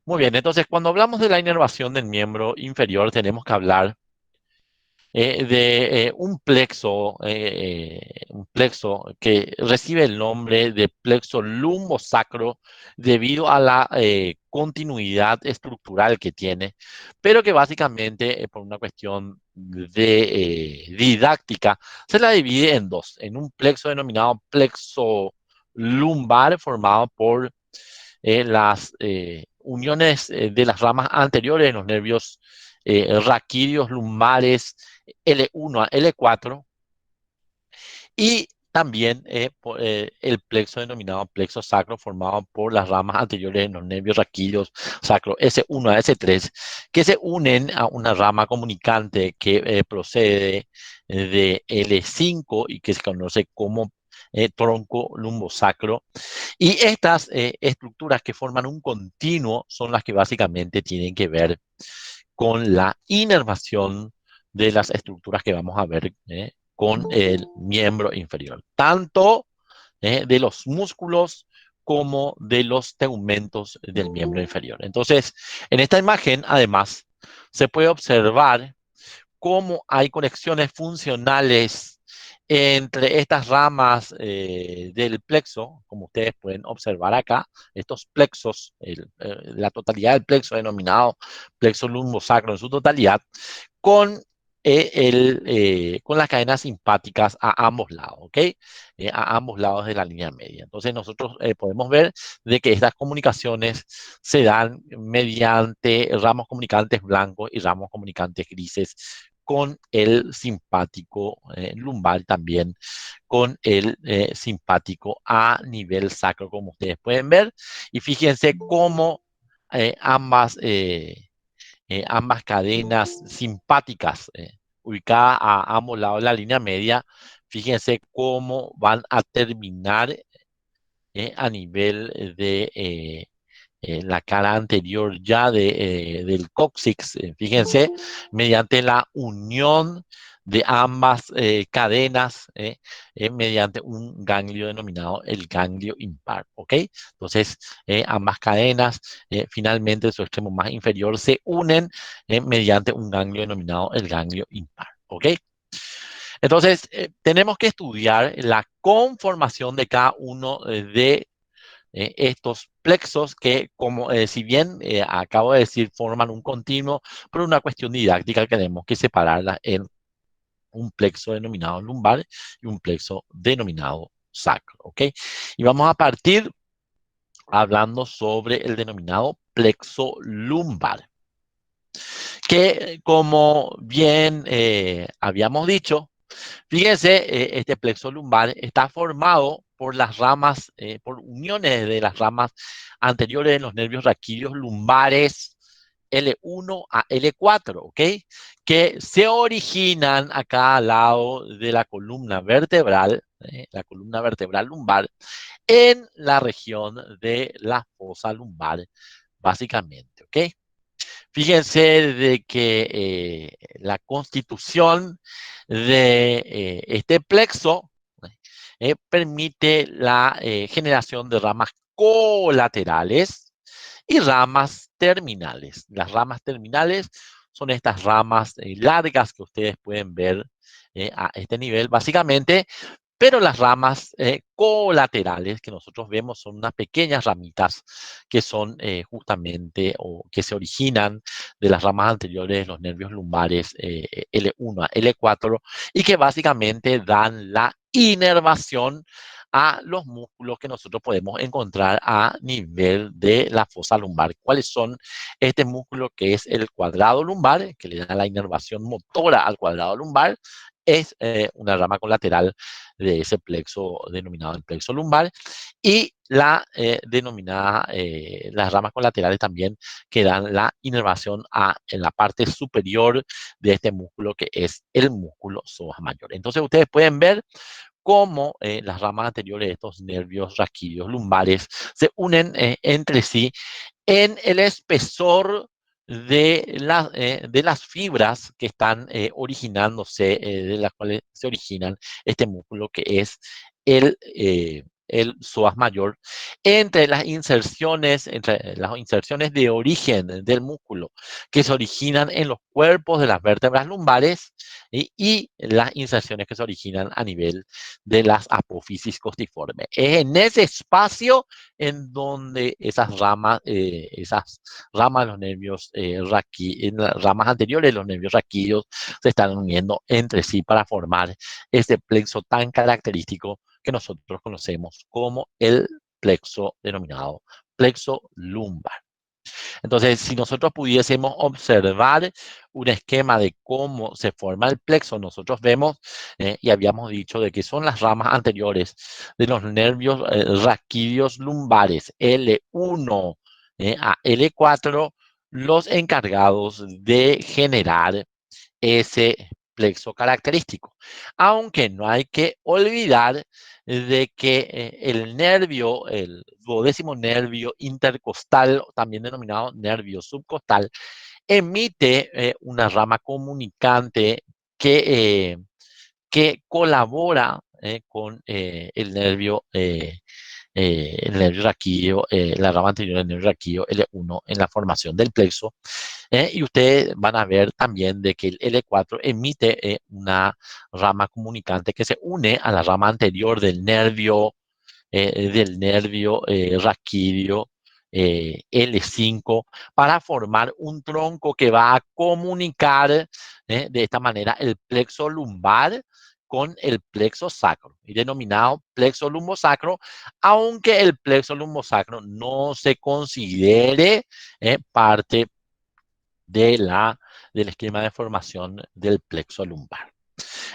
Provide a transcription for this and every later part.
Muy bien, entonces cuando hablamos de la inervación del miembro inferior tenemos que hablar de un plexo que recibe el nombre de plexo lumbosacro debido a la continuidad estructural que tiene, pero que básicamente por una cuestión de didáctica se la divide en dos, en un plexo denominado plexo lumbar formado por las uniones de las ramas anteriores de los nervios raquídeos lumbares L1 a L4 y también el plexo denominado plexo sacro formado por las ramas anteriores de los nervios raquídeos sacro S1 a S3 que se unen a una rama comunicante que procede de L5 y que se conoce como tronco lumbosacro y estas estructuras que forman un continuo son las que básicamente tienen que ver con la inervación de las estructuras que vamos a ver con el miembro inferior, tanto de los músculos como de los tegumentos del miembro inferior. Entonces, en esta imagen, además, se puede observar cómo hay conexiones funcionales entre estas ramas del plexo, como ustedes pueden observar acá, estos plexos, la totalidad del plexo denominado plexo lumbosacro en su totalidad, con, con las cadenas simpáticas a ambos lados, ¿ok? A ambos lados de la línea media. Entonces nosotros podemos ver de que estas comunicaciones se dan mediante ramos comunicantes blancos y ramos comunicantes grises con el simpático lumbar también, con el simpático a nivel sacro, como ustedes pueden ver. Y fíjense cómo ambas cadenas simpáticas ubicadas a ambos lados de la línea media, fíjense cómo van a terminar a nivel de la cara anterior ya del cóccix. Fíjense, mediante la unión de ambas cadenas, mediante un ganglio denominado el ganglio impar, ¿ok? Entonces, ambas cadenas, finalmente, en su extremo más inferior, se unen mediante un ganglio denominado el ganglio impar, ¿ok? Entonces, tenemos que estudiar la conformación de cada uno de estos plexos que, como si bien acabo de decir, forman un continuo, por una cuestión didáctica tenemos que separarlas en un plexo denominado lumbar y un plexo denominado sacro, ¿ok? Y vamos a partir hablando sobre el denominado plexo lumbar, que como bien habíamos dicho, fíjense, este plexo lumbar está formado por las ramas, por uniones de las ramas anteriores de los nervios raquídeos lumbares L1 a L4, ¿ok? Que se originan a cada lado de la columna vertebral lumbar, en la región de la fosa lumbar, básicamente, ¿ok? Fíjense de que la constitución de este plexo permite la generación de ramas colaterales y ramas terminales. Las ramas terminales son estas ramas largas que ustedes pueden ver a este nivel, básicamente, pero las ramas colaterales que nosotros vemos son unas pequeñas ramitas que son justamente o que se originan de las ramas anteriores de los nervios lumbares L1 a L4 y que básicamente dan la inervación a los músculos que nosotros podemos encontrar a nivel de la fosa lumbar. ¿Cuáles son este músculo que es el cuadrado lumbar, que le da la inervación motora al cuadrado lumbar? Es una rama colateral de ese plexo denominado el plexo lumbar y la denominada, las ramas colaterales también que dan la inervación en la parte superior de este músculo que es el músculo psoas mayor. Entonces ustedes pueden ver cómo las ramas anteriores de estos nervios raquídeos lumbares se unen entre sí en el espesor de las fibras que están originándose, de las cuales se originan este músculo que es el el psoas mayor, entre las inserciones de origen del músculo que se originan en los cuerpos de las vértebras lumbares y las inserciones que se originan a nivel de las apófisis costiformes. Es en ese espacio en donde esas ramas de los nervios en las ramas anteriores de los nervios raquídeos se están uniendo entre sí para formar este plexo tan característico que nosotros conocemos como el plexo denominado plexo lumbar. Entonces, si nosotros pudiésemos observar un esquema de cómo se forma el plexo, nosotros vemos, y habíamos dicho de que son las ramas anteriores de los nervios raquídeos lumbares L1 a L4, los encargados de generar ese plexo característico. Aunque no hay que olvidar de que el duodécimo nervio intercostal, también denominado nervio subcostal, emite una rama comunicante que, eh, que colabora con el nervio raquídeo, la rama anterior del nervio raquídeo L1 en la formación del plexo. Y ustedes van a ver también de que el L4 emite una rama comunicante que se une a la rama anterior del nervio raquídeo L5 para formar un tronco que va a comunicar de esta manera el plexo lumbar con el plexo sacro, y denominado plexo lumbosacro, aunque el plexo lumbosacro no se considere parte de del esquema de formación del plexo lumbar.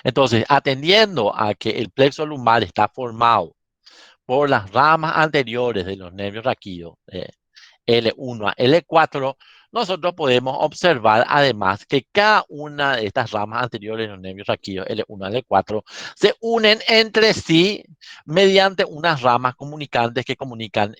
Entonces, atendiendo a que el plexo lumbar está formado por las ramas anteriores de los nervios raquídeos, L1 a L4, nosotros podemos observar además que cada una de estas ramas anteriores de los nervios raquídeos, L1 a L4, se unen entre sí mediante unas ramas comunicantes que comunican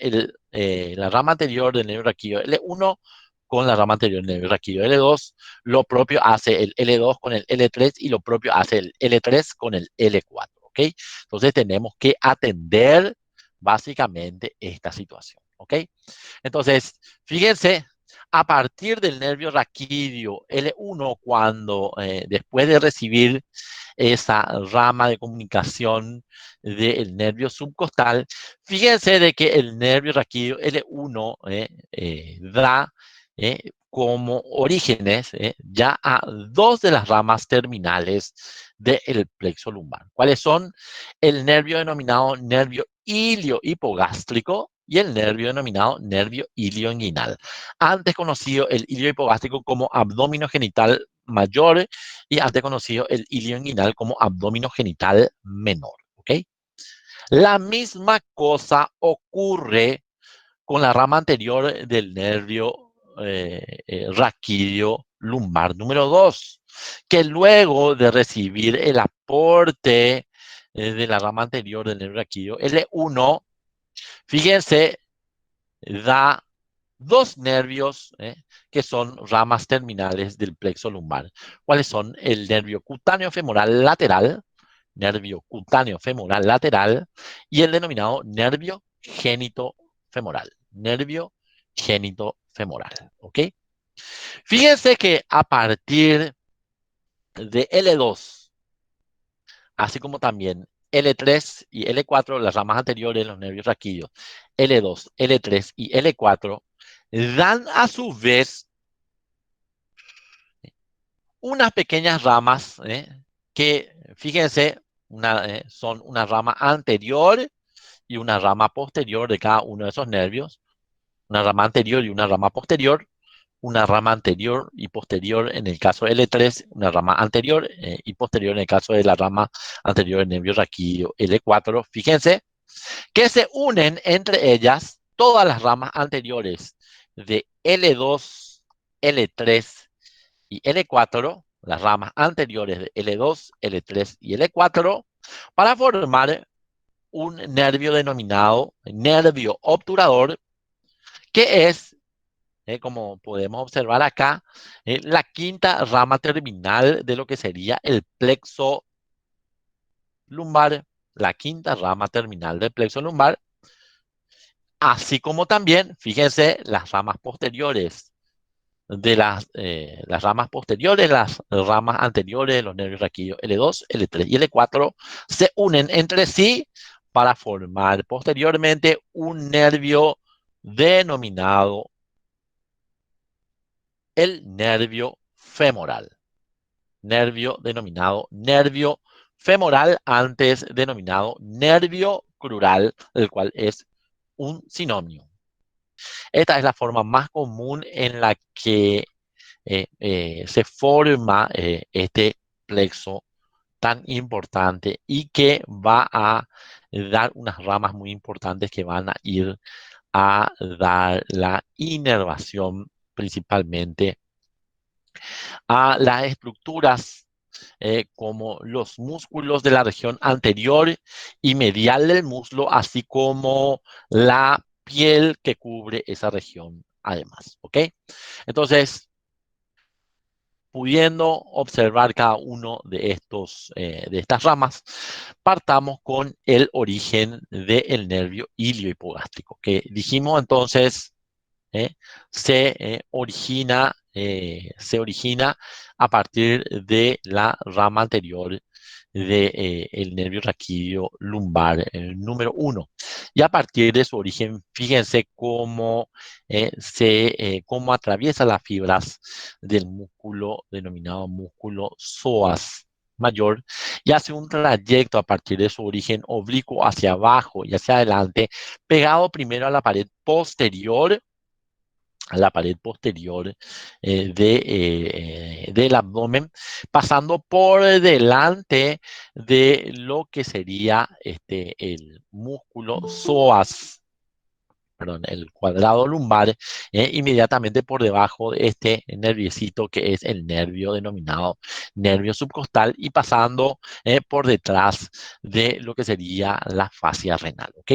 la rama anterior del nervio raquídeo L1 con la rama anterior del nervio raquídeo L2. Lo propio hace el L2 con el L3 y lo propio hace el L3 con el L4. ¿Ok? Entonces tenemos que atender básicamente esta situación. ¿Ok? Entonces, fíjense, a partir del nervio raquídeo L1, cuando después de recibir esa rama de comunicación del nervio subcostal, fíjense de que el nervio raquídeo L1 da como orígenes ya a dos de las ramas terminales del plexo lumbar. ¿Cuáles son? El nervio denominado nervio ilio-hipogástrico y el nervio denominado nervio ilioinguinal, antes conocido el ilio-hipogástrico como abdómino genital mayor y antes conocido el ilioinguinal como abdómino genital menor. ¿Ok? La misma cosa ocurre con la rama anterior del nervio raquídeo lumbar número 2, que luego de recibir el aporte de la rama anterior del nervio raquídeo L1, fíjense, da dos nervios que son ramas terminales del plexo lumbar. ¿Cuáles son? El nervio cutáneo femoral lateral, y el denominado nervio génito femoral. Nervio génito femoral. ¿Ok? Fíjense que a partir de L2, así como también L3 y L4, las ramas anteriores de los nervios raquídeos, L2, L3 y L4, dan a su vez unas pequeñas ramas que, fíjense, son una rama anterior y una rama posterior de cada uno de esos nervios, una rama anterior y una rama posterior, una rama anterior y posterior en el caso de L3, una rama anterior y posterior en el caso de la rama anterior del nervio raquídeo L4. Fíjense que se unen entre ellas todas las ramas anteriores de L2, L3 y L4, las ramas anteriores de L2, L3 y L4, para formar un nervio denominado nervio obturador, que es, como podemos observar acá, la quinta rama terminal de lo que sería el plexo lumbar. la quinta rama terminal del plexo lumbar, así como también, fíjense, las ramas posteriores las ramas posteriores, las ramas anteriores de los nervios raquídeos L2, L3 y L4 se unen entre sí para formar posteriormente un nervio denominado el nervio femoral. Nervio denominado nervio femoral, antes denominado nervio crural, el cual es un sinónimo. Esta es la forma más común en la que se forma este plexo tan importante y que va a dar unas ramas muy importantes que van a ir a dar la inervación principalmente a las estructuras como los músculos de la región anterior y medial del muslo, así como la piel que cubre esa región además, ¿ok? Entonces, pudiendo observar cada uno de estas ramas, partamos con el origen del nervio iliohipogástrico, que dijimos entonces ¿eh? Se origina a partir de la rama anterior del nervio raquídeo lumbar número uno. Y a partir de su origen, fíjense cómo atraviesa las fibras del músculo denominado músculo psoas mayor y hace un trayecto a partir de su origen oblicuo hacia abajo y hacia adelante, pegado primero a la pared posterior del abdomen, pasando por delante de lo que sería el músculo psoas, perdón, el cuadrado lumbar, inmediatamente por debajo de este nerviecito que es el nervio denominado nervio subcostal y pasando por detrás de lo que sería la fascia renal, ¿ok?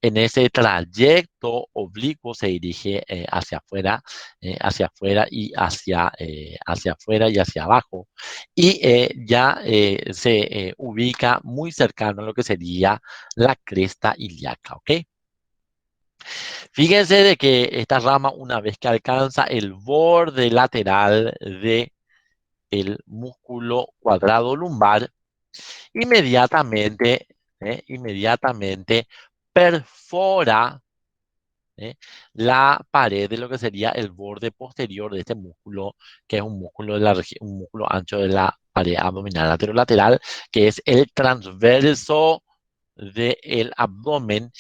En ese trayecto oblicuo se dirige hacia afuera y hacia afuera y hacia abajo y ya se ubica muy cercano a lo que sería la cresta ilíaca, ¿ok? Fíjense de que esta rama, una vez que alcanza el borde lateral de el músculo cuadrado lumbar, inmediatamente perfora ¿eh? la pared de lo que sería el borde posterior de este músculo, que es un músculo un músculo ancho de la pared abdominal lateral, que es el transverso del abdomen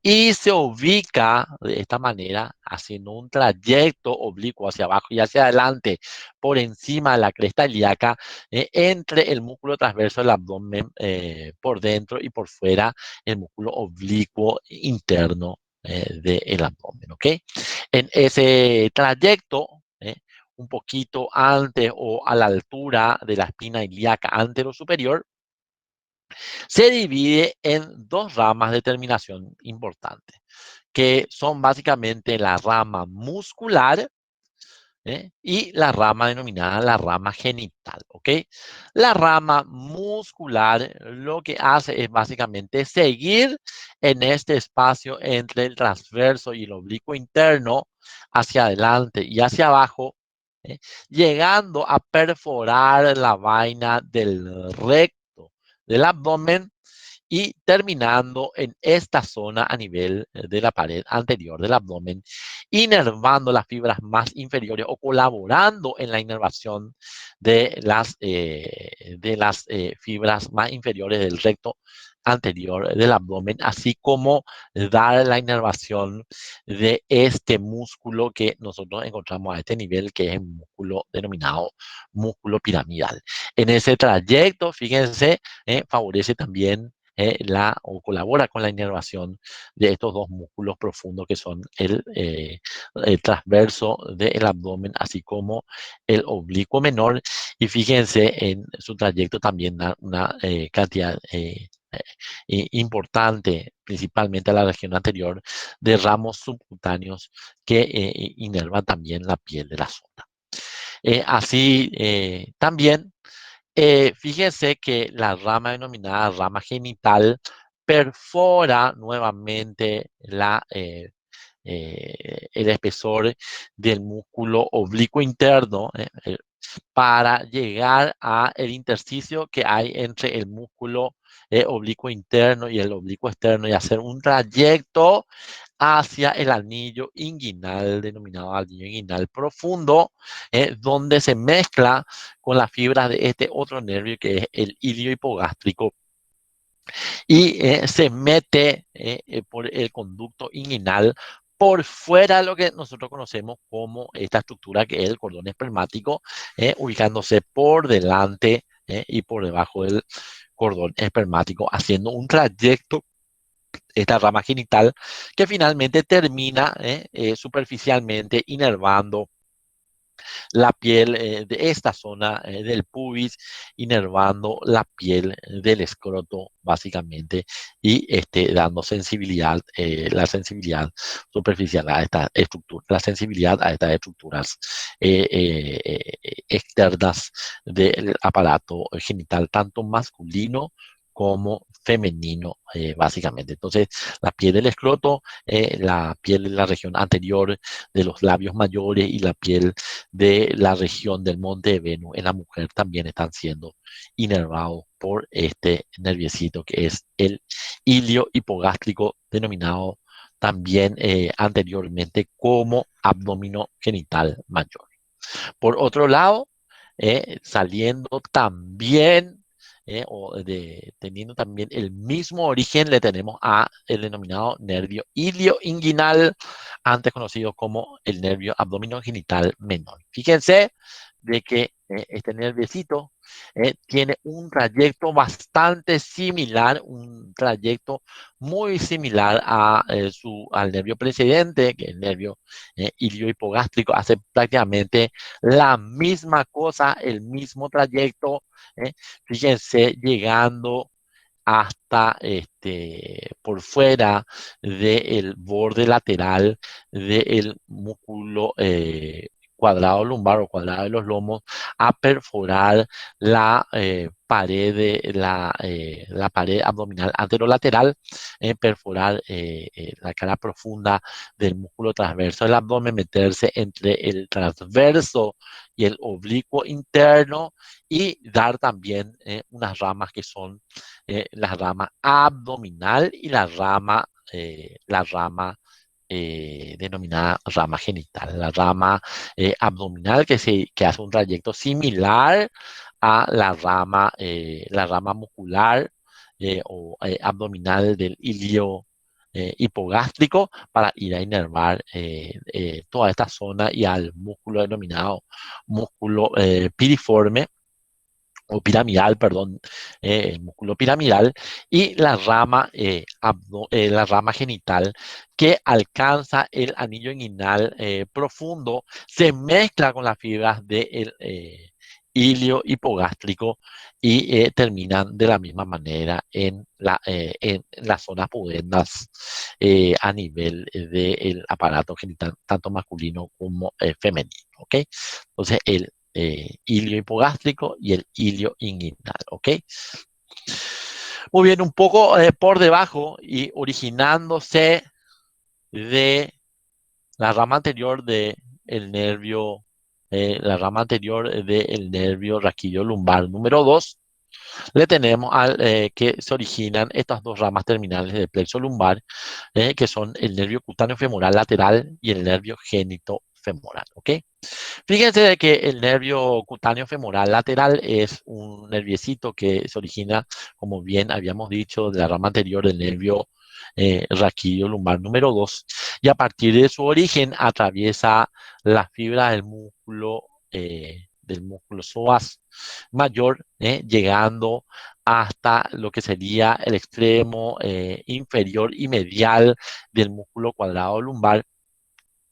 y se ubica de esta manera, haciendo un trayecto oblicuo hacia abajo y hacia adelante, por encima de la cresta ilíaca, entre el músculo transverso del abdomen por dentro y por fuera, el músculo oblicuo interno del abdomen, ¿ok? En ese trayecto, un poquito antes o a la altura de la espina ilíaca antero-superior, se divide en dos ramas de terminación importantes, que son básicamente la rama muscular y la rama denominada la rama genital, ¿ok? La rama muscular lo que hace es básicamente seguir en este espacio entre el transverso y el oblicuo interno hacia adelante y hacia abajo, ¿eh? Llegando a perforar la vaina del recto del abdomen y terminando en esta zona a nivel de la pared anterior del abdomen, inervando las fibras más inferiores o colaborando en la inervación de las fibras más inferiores del recto anterior del abdomen, así como dar la inervación de este músculo que nosotros encontramos a este nivel, que es el músculo denominado músculo piramidal. En ese trayecto, fíjense, favorece también o colabora con la inervación de estos dos músculos profundos que son el transverso del abdomen, así como el oblicuo menor. Y fíjense en su trayecto también da una cantidad importante, principalmente a la región anterior, de ramos subcutáneos que inervan también la piel de la zona. Así también Fíjense que la rama denominada rama genital perfora nuevamente el espesor del músculo oblicuo interno, para llegar a el intersticio que hay entre el músculo oblicuo interno y el oblicuo externo y hacer un trayecto hacia el anillo inguinal, denominado anillo inguinal profundo, donde se mezcla con las fibras de este otro nervio que es el ilio hipogástrico y se mete por el conducto inguinal por fuera de lo que nosotros conocemos como esta estructura que es el cordón espermático, ubicándose por delante y por debajo del cordón espermático, haciendo un trayecto, esta rama genital, que finalmente termina superficialmente inervando la piel de esta zona del pubis, inervando la piel del escroto, básicamente, y dando sensibilidad, la sensibilidad superficial a esta estructura, la sensibilidad a estas estructuras externas del aparato genital, tanto masculino como femenino, básicamente. Entonces, la piel del escroto, la piel de la región anterior de los labios mayores y la piel de la región del monte de Venus en la mujer también están siendo inervados por este nerviecito que es el ilio hipogástrico, denominado también anteriormente como abdomino genital mayor. Por otro lado, saliendo también, teniendo también el mismo origen, le tenemos a el denominado nervio ilioinguinal, antes conocido como el nervio abdominogenital menor. Fíjense de que este nerviecito tiene un trayecto bastante similar, un trayecto muy similar al nervio precedente, que es el nervio iliohipogástrico, hace prácticamente la misma cosa, el mismo trayecto, fíjense, llegando hasta por fuera del borde lateral del músculo cuadrado lumbar o cuadrado de los lomos, a perforar la pared abdominal anterolateral, perforar la cara profunda del músculo transverso del abdomen, meterse entre el transverso y el oblicuo interno y dar también unas ramas que son la rama abdominal y la rama denominada rama genital. La rama abdominal que hace un trayecto similar a la rama muscular abdominal del ilio hipogástrico, para ir a inervar toda esta zona y al músculo denominado músculo piriforme o piramidal, perdón, el músculo piramidal, y la rama genital que alcanza el anillo inguinal profundo, se mezcla con las fibras del ilio hipogástrico y terminan de la misma manera en las zonas pudendas a nivel del aparato genital, tanto masculino como femenino. ¿Ok? Entonces, el ilio hipogástrico y el ilio inguinal, ¿ok? Muy bien, un poco por debajo y originándose de la rama anterior de el nervio, la rama anterior del nervio raquídeo lumbar número 2, le tenemos que se originan estas dos ramas terminales del plexo lumbar, que son el nervio cutáneo femoral lateral y el nervio génito femoral, ¿ok? Fíjense de que el nervio cutáneo femoral lateral es un nerviecito que se origina, como bien habíamos dicho, de la rama anterior del nervio raquídeo lumbar número 2, y a partir de su origen atraviesa la fibra del músculo psoas mayor, llegando hasta lo que sería el extremo inferior y medial del músculo cuadrado lumbar,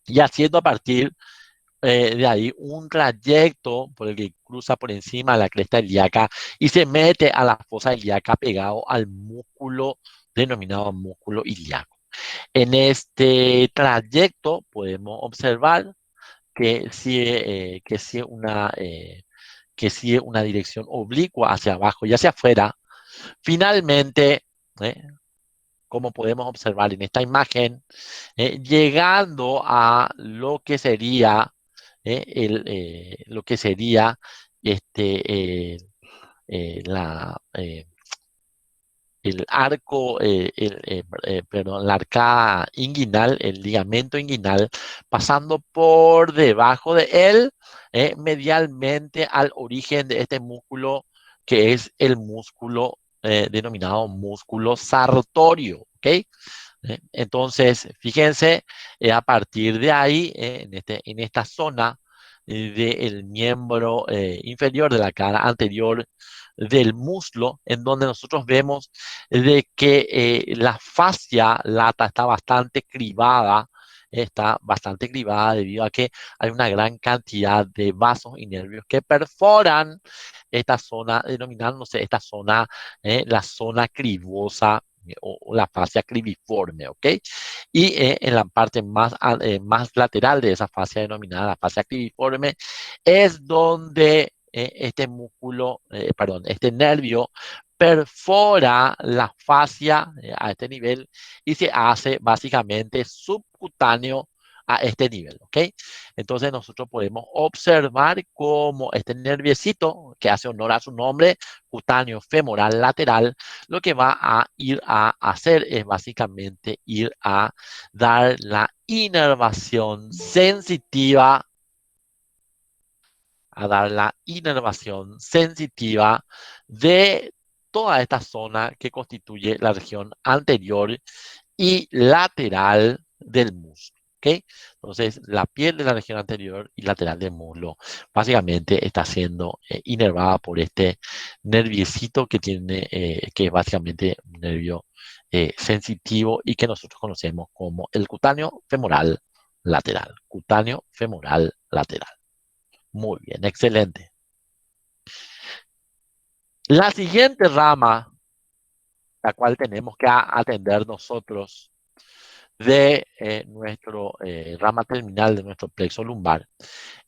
y haciendo a partir de ahí un trayecto por el que cruza por encima de la cresta ilíaca y se mete a la fosa ilíaca pegado al músculo denominado músculo ilíaco. En este trayecto podemos observar que si que sigue una dirección oblicua hacia abajo y hacia afuera. Finalmente, ¿eh? Como podemos observar en esta imagen, llegando a lo que sería este, la, el arco, perdón, la arcada inguinal, el ligamento inguinal, pasando por debajo de él, medialmente al origen de este músculo, que es el músculo denominado músculo sartorio, ¿ok? Entonces, fíjense, a partir de ahí, en esta zona del miembro inferior de la cara anterior del muslo, en donde nosotros vemos de que la fascia lata está bastante cribada debido a que hay una gran cantidad de vasos y nervios que perforan esta zona, denominándose esta zona la zona cribosa o la fascia cribiforme, ¿ok? Y en la parte más lateral de esa fascia denominada la fascia cribiforme es donde este nervio perfora la fascia a este nivel y se hace básicamente subcutáneo a este nivel, ¿ok? Entonces nosotros podemos observar cómo este nerviecito, que hace honor a su nombre, cutáneo femoral lateral, lo que va a ir a hacer es básicamente ir a dar la inervación sensitiva, de toda esta zona que constituye la región anterior y lateral del muslo. ¿Ok? Entonces, la piel de la región anterior y lateral del muslo básicamente está siendo inervada por este nerviecito que tiene, que es básicamente un nervio sensitivo y que nosotros conocemos como el cutáneo femoral lateral. Cutáneo femoral lateral. Muy bien, excelente. La siguiente rama, la cual tenemos que atender nosotros de nuestro rama terminal de nuestro plexo lumbar,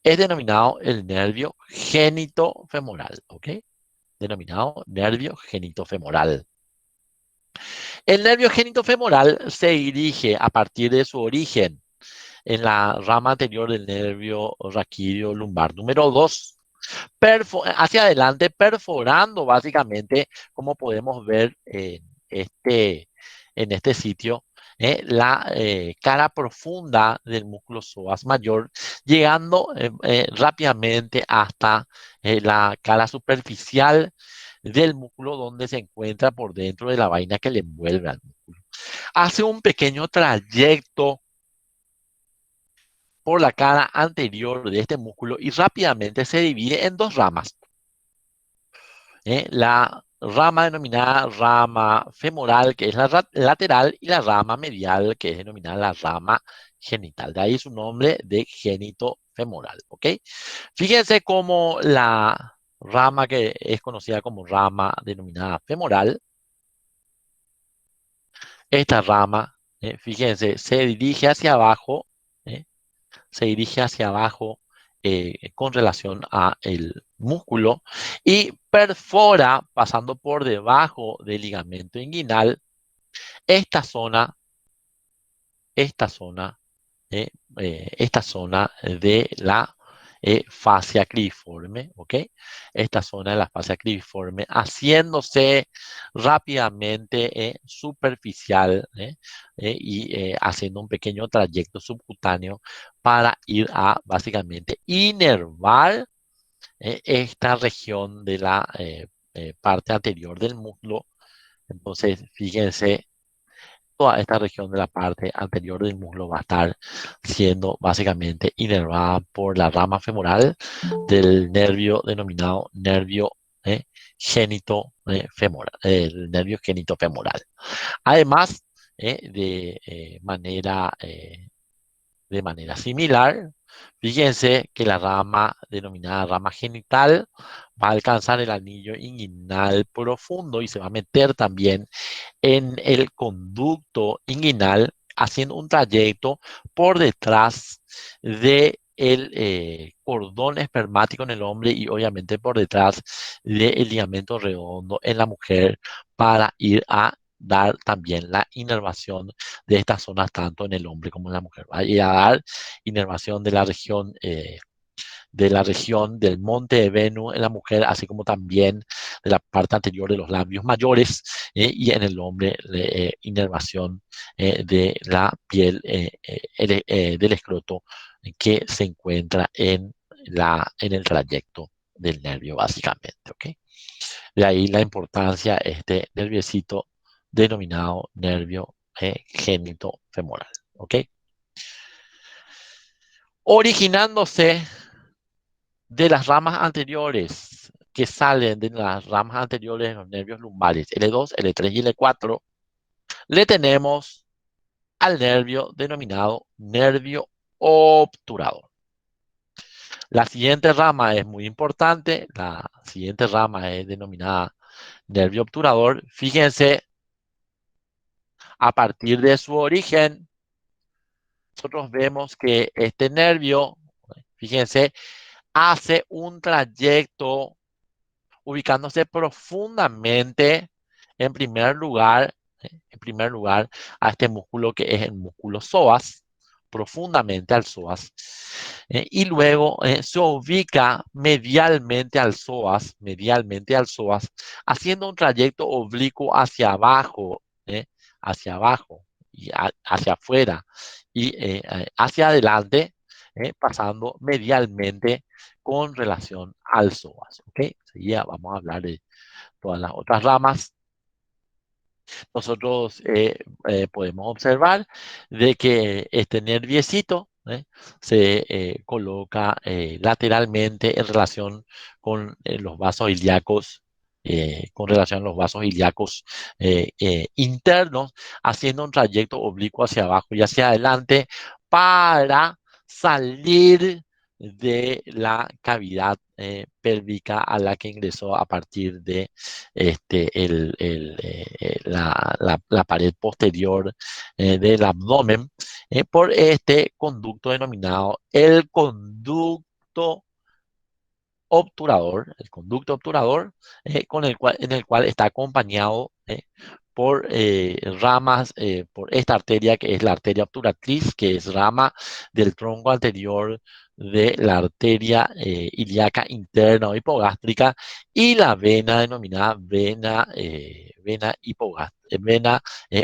es denominado el nervio genitofemoral, ¿ok? Denominado nervio genitofemoral. El nervio genitofemoral se dirige a partir de su origen en la rama anterior del nervio raquídeo lumbar número 2, hacia adelante, perforando básicamente, como podemos ver en este sitio, la cara profunda del músculo psoas mayor, llegando rápidamente hasta la cara superficial del músculo donde se encuentra por dentro de la vaina que le envuelve al músculo. Hace un pequeño trayecto por la cara anterior de este músculo y rápidamente se divide en dos ramas. La rama denominada rama femoral, que es la lateral, y la rama medial, que es denominada la rama genital. De ahí su nombre de génito femoral, ¿ok? Fíjense cómo la rama que es conocida como rama denominada femoral, esta rama, fíjense, ¿eh? Se dirige hacia abajo con relación a el músculo y perfora, pasando por debajo del ligamento inguinal, esta zona, esta zona, eh, esta zona de la fascia cribiforme, ¿ok? Esta zona de la fascia cribiforme, haciéndose rápidamente superficial y haciendo un pequeño trayecto subcutáneo para ir a básicamente inervar esta región de la parte anterior del muslo. Entonces, fíjense, toda esta región de la parte anterior del muslo va a estar siendo básicamente inervada por la rama femoral del nervio denominado nervio femoral, el nervio genitofemoral. Además, de manera similar, fíjense que la rama denominada rama genital va a alcanzar el anillo inguinal profundo y se va a meter también en el conducto inguinal, haciendo un trayecto por detrás de del cordón espermático en el hombre y obviamente por detrás del ligamento redondo en la mujer para ir a dar también la inervación de estas zonas tanto en el hombre como en la mujer. Va a ir a dar inervación de la región del monte de Venus en la mujer, así como también de la parte anterior de los labios mayores y en el hombre inervación de la piel del escroto que se encuentra en el trayecto del nervio, básicamente. ¿Ok? De ahí la importancia de este nerviecito denominado nervio génito femoral. ¿Ok? Originándose de las ramas anteriores que salen de las ramas anteriores de los nervios lumbares, L2, L3 y L4, le tenemos al nervio denominado nervio obturador. La siguiente rama es muy importante, la siguiente rama es denominada nervio obturador. Fíjense, a partir de su origen, nosotros vemos que este nervio, fíjense, hace un trayecto ubicándose profundamente en primer lugar a este músculo que es el músculo psoas, profundamente al psoas, y luego se ubica medialmente al psoas, haciendo un trayecto oblicuo hacia abajo y hacia afuera y hacia adelante, pasando medialmente con relación al psoas. ¿Ok? Enseguida vamos a hablar de todas las otras ramas. Nosotros podemos observar de que este nerviecito se coloca lateralmente en relación con los vasos ilíacos. Con relación a los vasos ilíacos internos, haciendo un trayecto oblicuo hacia abajo y hacia adelante para salir de la cavidad pélvica a la que ingresó a partir de la pared posterior del abdomen por este conducto denominado el conducto obturador, en el cual está acompañado por ramas, por esta arteria que es la arteria obturatriz, que es rama del tronco anterior de la arteria ilíaca interna o hipogástrica, y la vena denominada vena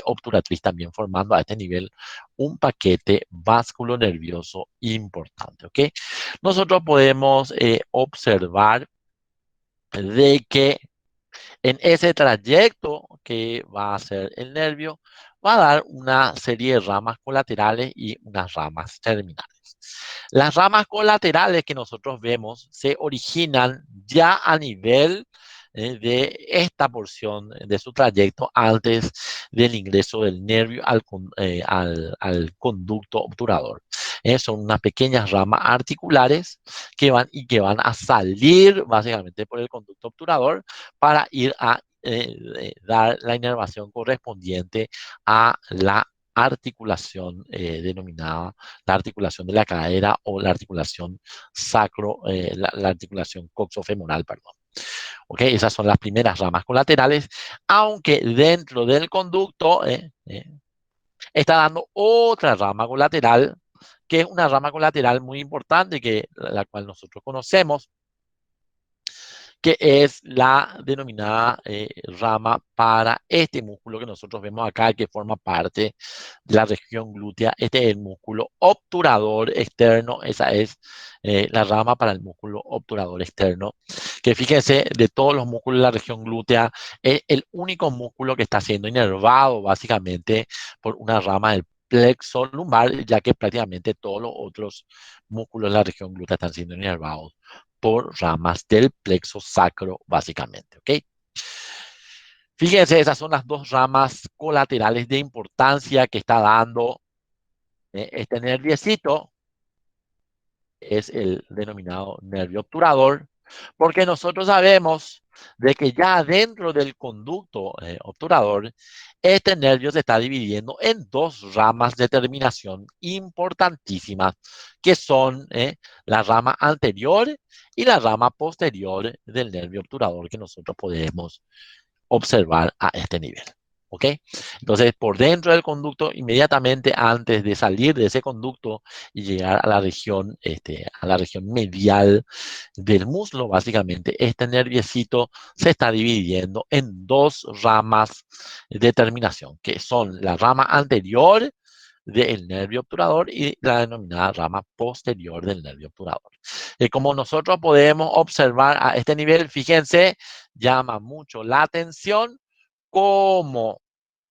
obturatriz, también formando a este nivel un paquete vasculonervioso importante. ¿Ok? Nosotros podemos observar de que en ese trayecto que va a hacer el nervio, va a dar una serie de ramas colaterales y unas ramas terminales. Las ramas colaterales que nosotros vemos se originan ya a nivel de esta porción de su trayecto antes del ingreso del nervio al conducto obturador. Son unas pequeñas ramas articulares que van a salir básicamente por el conducto obturador para ir a dar la inervación correspondiente a la articulación denominada la articulación de la cadera o la articulación la articulación coxofemoral, perdón. ¿Ok? Esas son las primeras ramas colaterales, aunque dentro del conducto está dando otra rama colateral, que es una rama colateral muy importante, la cual nosotros conocemos, que es la denominada rama para este músculo que nosotros vemos acá, que forma parte de la región glútea. Este es el músculo obturador externo, esa es la rama para el músculo obturador externo, que fíjense, de todos los músculos de la región glútea, es el único músculo que está siendo inervado básicamente por una rama del plexo lumbar, ya que prácticamente todos los otros músculos de la región glútea están siendo inervados por ramas del plexo sacro, básicamente. ¿Ok? Fíjense, esas son las dos ramas colaterales de importancia que está dando este nerviecito. Es el denominado nervio obturador. Porque nosotros sabemos de que ya dentro del conducto obturador, este nervio se está dividiendo en dos ramas de terminación importantísimas, que son la rama anterior y la rama posterior del nervio obturador que nosotros podemos observar a este nivel. ¿Ok? Entonces, por dentro del conducto, inmediatamente antes de salir de ese conducto y llegar a la región medial del muslo, básicamente, este nerviecito se está dividiendo en dos ramas de terminación, que son la rama anterior del nervio obturador y la denominada rama posterior del nervio obturador. Como nosotros podemos observar a este nivel, fíjense, llama mucho la atención cómo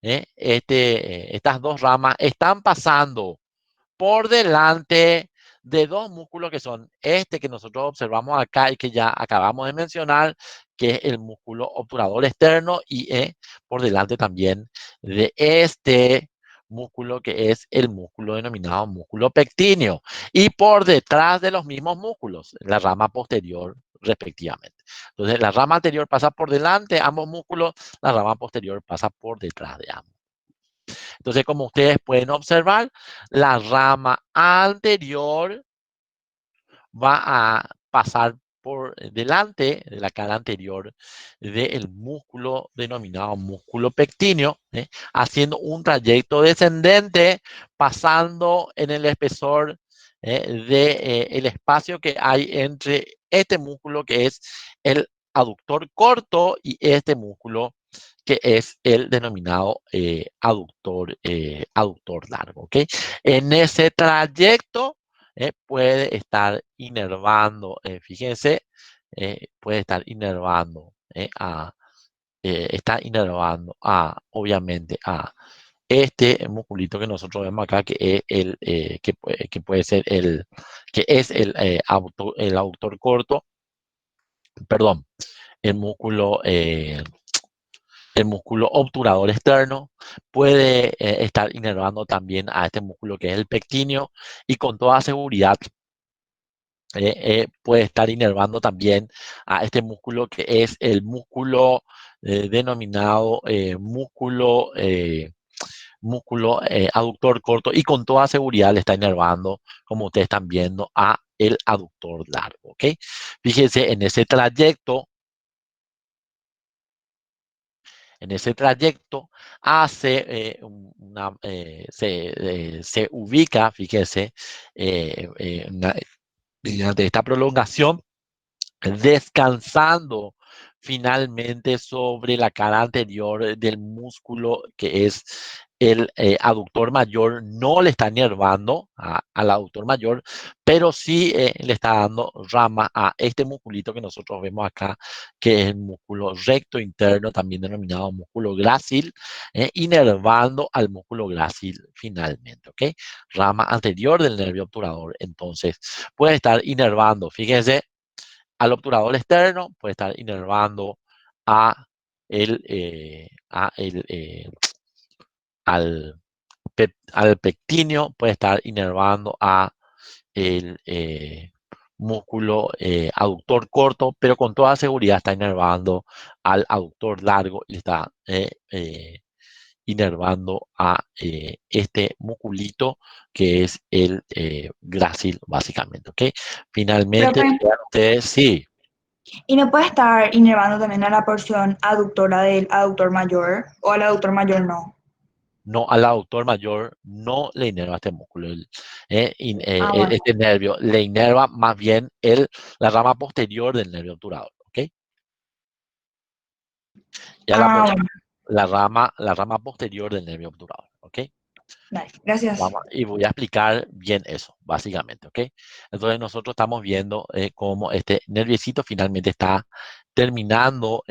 estas dos ramas están pasando por delante de dos músculos que son este que nosotros observamos acá y que ya acabamos de mencionar, que es el músculo obturador externo, y por delante también de este músculo que es el músculo denominado músculo pectíneo, y por detrás de los mismos músculos, la rama posterior respectivamente. Entonces, la rama anterior pasa por delante de ambos músculos, la rama posterior pasa por detrás de ambos. Entonces, como ustedes pueden observar, la rama anterior va a pasar por delante de la cara anterior del músculo denominado músculo pectíneo, haciendo un trayecto descendente, pasando en el espesor del espacio que hay entre este músculo que es el aductor corto y este músculo que es el denominado aductor largo. ¿Ok? En ese trayecto puede estar inervando, fíjense, puede estar inervando está inervando obviamente, a este musculito que nosotros vemos acá, que es que puede ser que es el aductor corto, perdón, el músculo, eh, el músculo obturador externo, puede estar inervando también a este músculo que es el pectíneo, y con toda seguridad puede estar inervando también a este músculo que es el músculo denominado músculo aductor corto, y con toda seguridad le está inervando, como ustedes están viendo, a el aductor largo. ¿Ok? Fíjense, en ese trayecto hace se ubica, fíjense, mediante esta prolongación, descansando finalmente sobre la cara anterior del músculo que es el aductor mayor. No le está inervando al aductor mayor, pero sí le está dando rama a este musculito que nosotros vemos acá, que es el músculo recto interno, también denominado músculo grácil, inervando al músculo grácil finalmente. ¿Ok? Rama anterior del nervio obturador. Entonces, puede estar inervando, fíjense, al obturador externo, puede estar inervando a el, a el, al, al pectíneo, puede estar inervando a el músculo aductor corto, pero con toda seguridad está inervando al aductor largo y está inervando a este musculito que es el grácil, básicamente. ¿Ok? Finalmente, Profe, ustedes sí. ¿y no puede estar inervando también a la porción aductora del aductor mayor o al aductor mayor no? No, al aductor mayor no le inerva este músculo, Ah, bueno. este nervio, le inerva más bien la rama posterior del nervio obturador. ¿Ok? Ya Ah, bueno. la rama posterior del nervio obturador. ¿Ok? Dale, gracias. Y voy a explicar bien eso, básicamente, ¿ok? Entonces nosotros estamos viendo cómo este nerviecito finalmente está terminando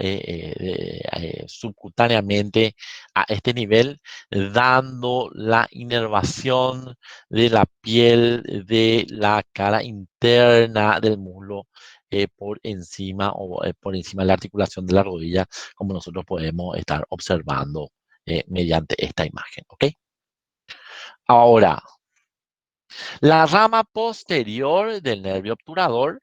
subcutáneamente a este nivel, dando la inervación de la piel de la cara interna del muslo por encima por encima de la articulación de la rodilla, como nosotros podemos estar observando mediante esta imagen, ¿ok? Ahora, la rama posterior del nervio obturador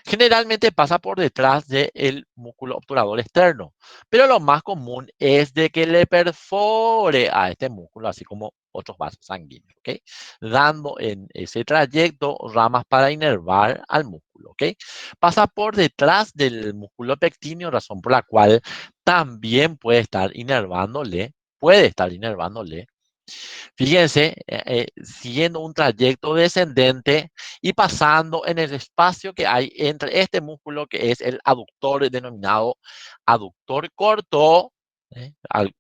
Generalmente pasa por detrás del músculo obturador externo, pero lo más común es de que le perfore a este músculo, así como otros vasos sanguíneos, ¿ok? Dando en ese trayecto ramas para inervar al músculo, ¿ok? Pasa por detrás del músculo pectíneo, razón por la cual también puede estar inervándole. Fíjense, siguiendo un trayecto descendente y pasando en el espacio que hay entre este músculo que es el aductor denominado aductor corto,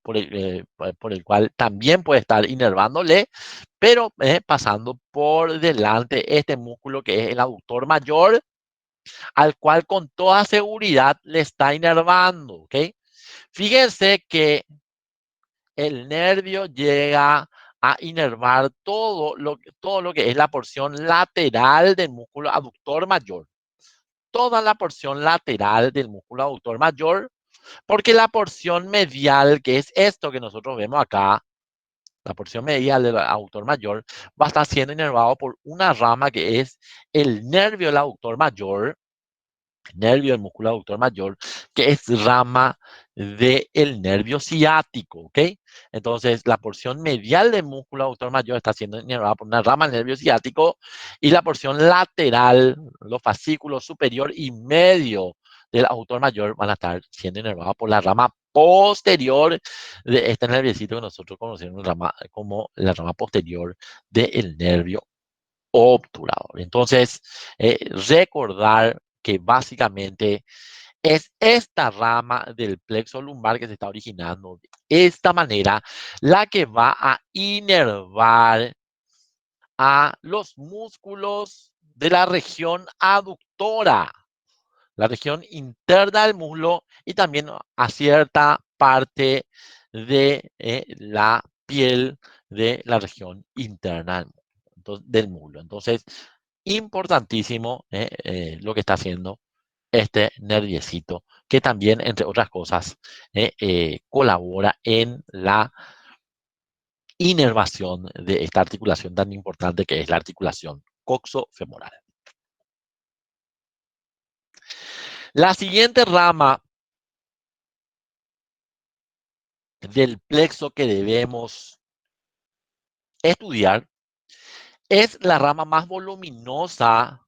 por el cual también puede estar inervándole, pero pasando por delante este músculo que es el aductor mayor, al cual con toda seguridad le está inervando, ¿ok? Fíjense que el nervio llega a inervar todo lo que es la porción lateral del músculo aductor mayor. Toda la porción lateral del músculo aductor mayor, porque la porción medial, que es esto que nosotros vemos acá, la porción medial del aductor mayor, va a estar siendo inervado por una rama que es el nervio del aductor mayor, nervio del músculo aductor mayor, que es rama del nervio ciático, ¿ok? Entonces, la porción medial del músculo aductor mayor está siendo inervada por una rama del nervio ciático y la porción lateral, los fascículos superior y medio del aductor mayor van a estar siendo inervados por la rama posterior de este nerviecito que nosotros conocemos como la rama posterior del nervio obturador. Entonces, recordar que básicamente es esta rama del plexo lumbar que se está originando de esta manera la que va a inervar a los músculos de la región aductora, la región interna del muslo y también a cierta parte de la piel de la región interna del muslo. Entonces, importantísimo lo que está haciendo este nerviecito, que también, entre otras cosas, colabora en la inervación de esta articulación tan importante que es la articulación coxofemoral. La siguiente rama del plexo que debemos estudiar es la rama más voluminosa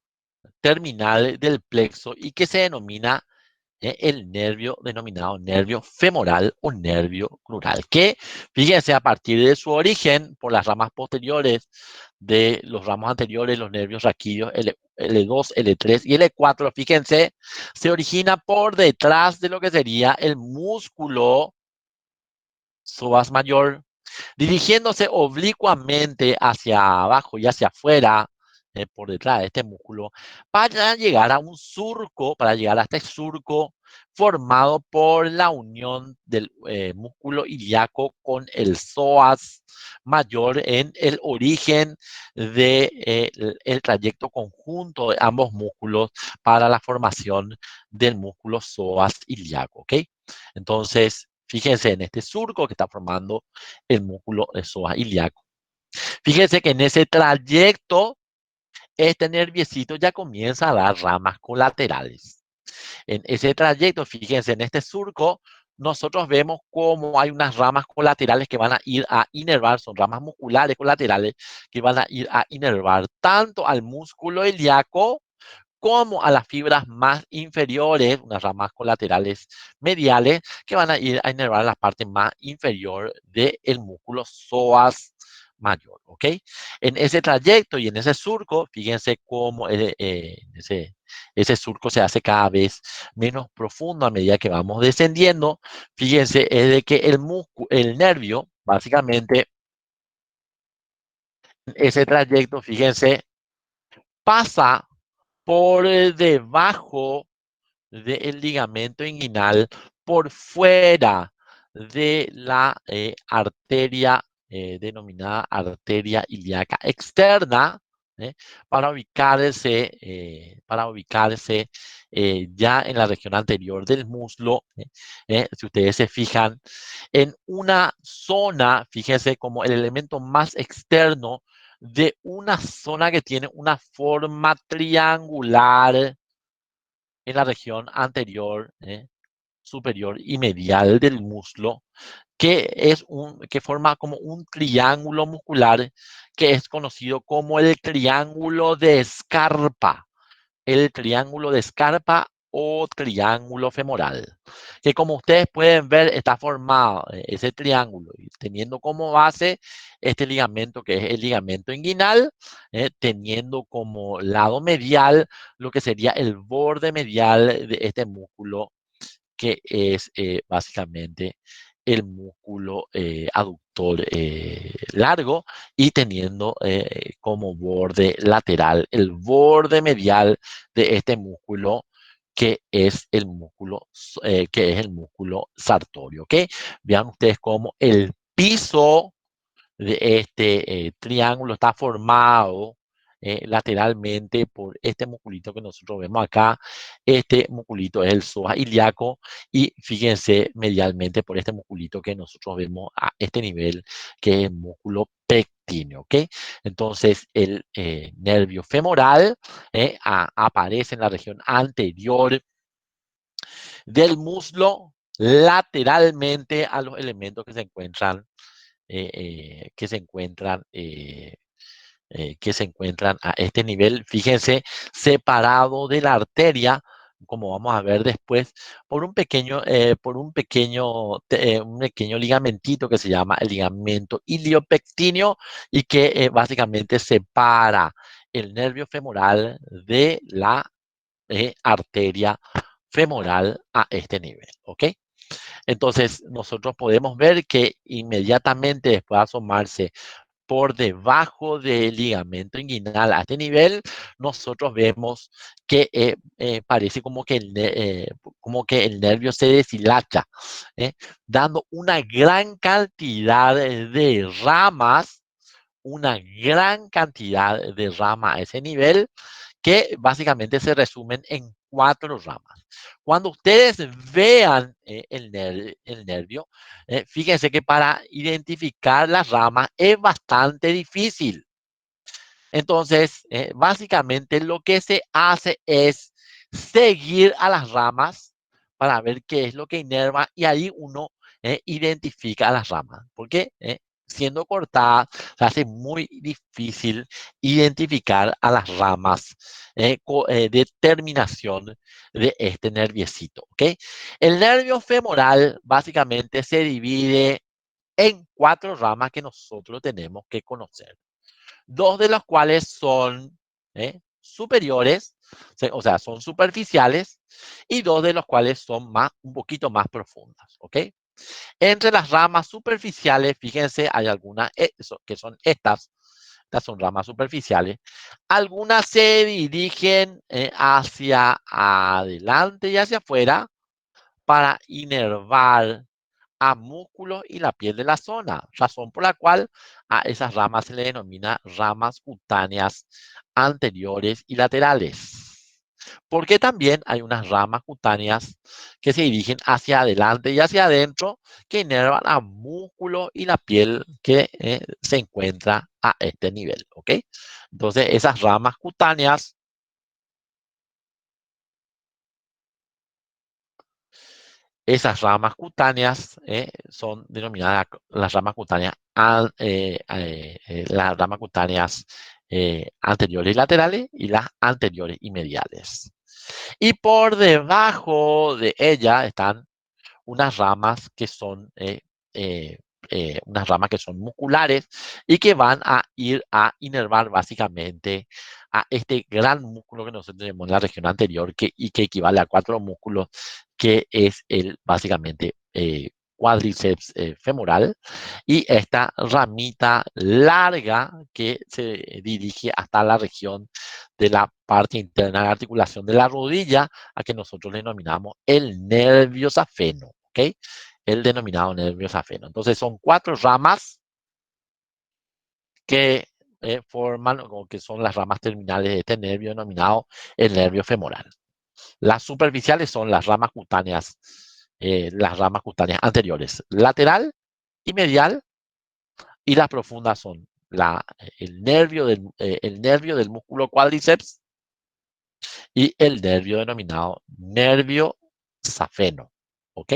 terminal del plexo y que se denomina el nervio denominado nervio femoral o nervio crural, que fíjense a partir de su origen por las ramas posteriores de los ramos anteriores, los nervios raquídeos L2, L3 y L4, fíjense, se origina por detrás de lo que sería el músculo psoas mayor, dirigiéndose oblicuamente hacia abajo y hacia afuera, por detrás de este músculo, para llegar a un surco, para llegar a este surco formado por la unión del músculo ilíaco con el psoas mayor en el origen del de, el trayecto conjunto de ambos músculos para la formación del músculo psoas ilíaco, ¿ok? Entonces, fíjense en este surco que está formando el músculo de psoas ilíaco. Fíjense que en ese trayecto, este nerviecito ya comienza a dar ramas colaterales. En ese trayecto, fíjense en este surco, nosotros vemos cómo hay unas ramas colaterales que van a ir a inervar, son ramas musculares colaterales que van a ir a inervar tanto al músculo ilíaco como a las fibras más inferiores, unas ramas colaterales mediales, que van a ir a inervar la parte más inferior del músculo psoas mayor, ¿ok? En ese trayecto y en ese surco, fíjense cómo ese surco se hace cada vez menos profundo a medida que vamos descendiendo. Fíjense, es de que el nervio, básicamente, ese trayecto, fíjense, pasa por debajo del ligamento inguinal por fuera de la arteria denominada arteria ilíaca externa, ¿eh? Para ubicarse ya en la región anterior del muslo. Si ustedes se fijan, en una zona, fíjense como el elemento más externo de una zona que tiene una forma triangular, en la región anterior, superior y medial del muslo, que forma como un triángulo muscular que es conocido como el triángulo de Scarpa, o triángulo femoral, que como ustedes pueden ver está formado ese triángulo, y teniendo como base este ligamento que es el ligamento inguinal, teniendo como lado medial lo que sería el borde medial de este músculo que es básicamente el músculo aductor largo, y teniendo como borde lateral el borde medial de este músculo que es el músculo sartorio, ¿ok? Vean ustedes cómo el piso de este triángulo está formado lateralmente por este musculito que nosotros vemos acá. Este musculito es el psoas ilíaco, y fíjense medialmente por este musculito que nosotros vemos a este nivel, que es el músculo pectíneo, ¿ok? Entonces el nervio femoral aparece en la región anterior del muslo, lateralmente a los elementos que se encuentran a este nivel. Fíjense, separado de la arteria, como vamos a ver después, un pequeño ligamentito que se llama el ligamento iliopectíneo, y que básicamente separa el nervio femoral de la arteria femoral a este nivel, ¿ok? Entonces, nosotros podemos ver que inmediatamente después de asomarse por debajo del ligamento inguinal a este nivel, nosotros vemos que parece como que el nervio se deshilacha, ¿eh? Dando una gran cantidad de ramas a ese nivel, que básicamente se resumen en 4 ramas. Cuando ustedes vean el nervio, fíjense que para identificar las ramas es bastante difícil. Entonces, básicamente lo que se hace es seguir a las ramas para ver qué es lo que inerva, y ahí uno identifica a las ramas. Porque siendo cortadas se hace muy difícil identificar a las ramas de terminación de este nerviecito, ¿ok? El nervio femoral básicamente se divide en 4 ramas que nosotros tenemos que conocer. 2 de las cuales son superiores, o sea, son superficiales, y 2 de las cuales son un poquito más profundas, ¿ok? Entre las ramas superficiales, fíjense, hay algunas que son estas son ramas superficiales. Algunas se dirigen hacia adelante y hacia afuera para inervar a músculos y la piel de la zona, razón por la cual a esas ramas se le denomina ramas cutáneas anteriores y laterales. Porque también hay unas ramas cutáneas que se dirigen hacia adelante y hacia adentro, que inervan a músculo y la piel que se encuentra a este nivel, ¿ok? Entonces, esas ramas cutáneas son denominadas las ramas cutáneas anteriores y laterales, y las anteriores y mediales. Y por debajo de ella están unas ramas que son eh, musculares, y que van a ir a inervar básicamente a este gran músculo que nosotros tenemos en la región anterior, y que equivale a 4 músculos, que es básicamente cuádriceps femoral, y esta ramita larga que se dirige hasta la región de la parte interna de la articulación de la rodilla, a que nosotros le denominamos el nervio safeno, ¿ok? El denominado nervio safeno. Entonces son 4 ramas que forman, o que son las ramas terminales de este nervio denominado el nervio femoral. Las superficiales son las ramas cutáneas anteriores, lateral y medial, y las profundas son el nervio del músculo cuádriceps, y el nervio denominado nervio safeno. ¿Ok?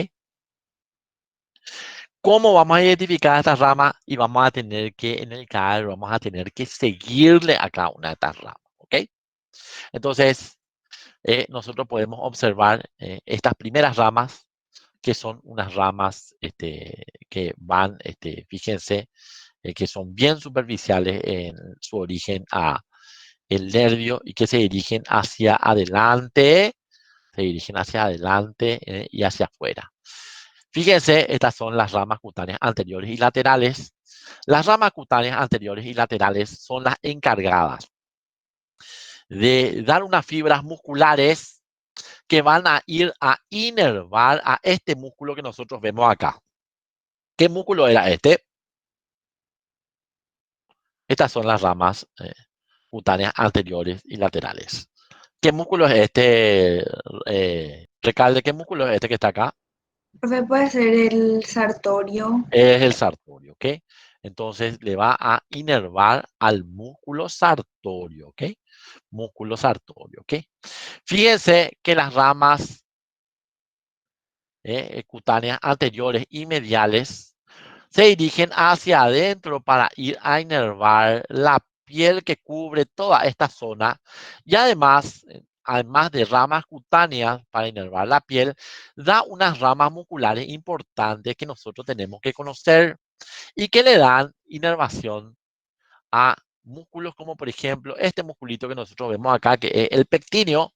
¿Cómo vamos a identificar estas ramas? Y vamos a tener que, en el CAD, vamos a tener que seguirle a cada una de estas ramas. ¿Ok? Entonces, nosotros podemos observar estas primeras ramas, que son unas ramas que van, fíjense, que son bien superficiales en su origen a el nervio y que se dirigen hacia adelante y hacia afuera. Fíjense, estas son las ramas cutáneas anteriores y laterales. Las ramas cutáneas anteriores y laterales son las encargadas de dar unas fibras musculares que van a ir a inervar a este músculo que nosotros vemos acá. ¿Qué músculo era este? Estas son las ramas cutáneas anteriores y laterales. ¿Qué músculo es este, Recalde? ¿Qué músculo es este que está acá? Profe, puede ser el sartorio. Es el sartorio, ¿ok? Entonces le va a inervar al músculo sartorio, ¿ok? Músculo sartorio, ¿ok? Fíjense que las ramas cutáneas anteriores y mediales se dirigen hacia adentro para ir a inervar la piel que cubre toda esta zona y además de ramas cutáneas para inervar la piel, da unas ramas musculares importantes que nosotros tenemos que conocer y que le dan inervación a músculos como por ejemplo este musculito que nosotros vemos acá, que es el pectíneo,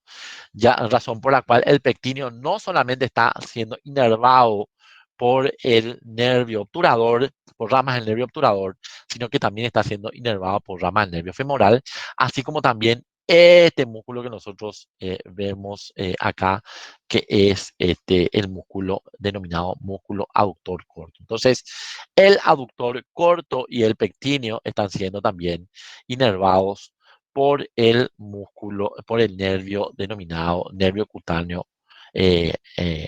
ya razón por la cual el pectíneo no solamente está siendo inervado por el nervio obturador, por ramas del nervio obturador, sino que también está siendo inervado por ramas del nervio femoral, así como también este músculo que nosotros vemos acá, que es el músculo denominado músculo aductor corto. Entonces, el aductor corto y el pectíneo están siendo también inervados por el músculo, por el nervio denominado nervio cutáneo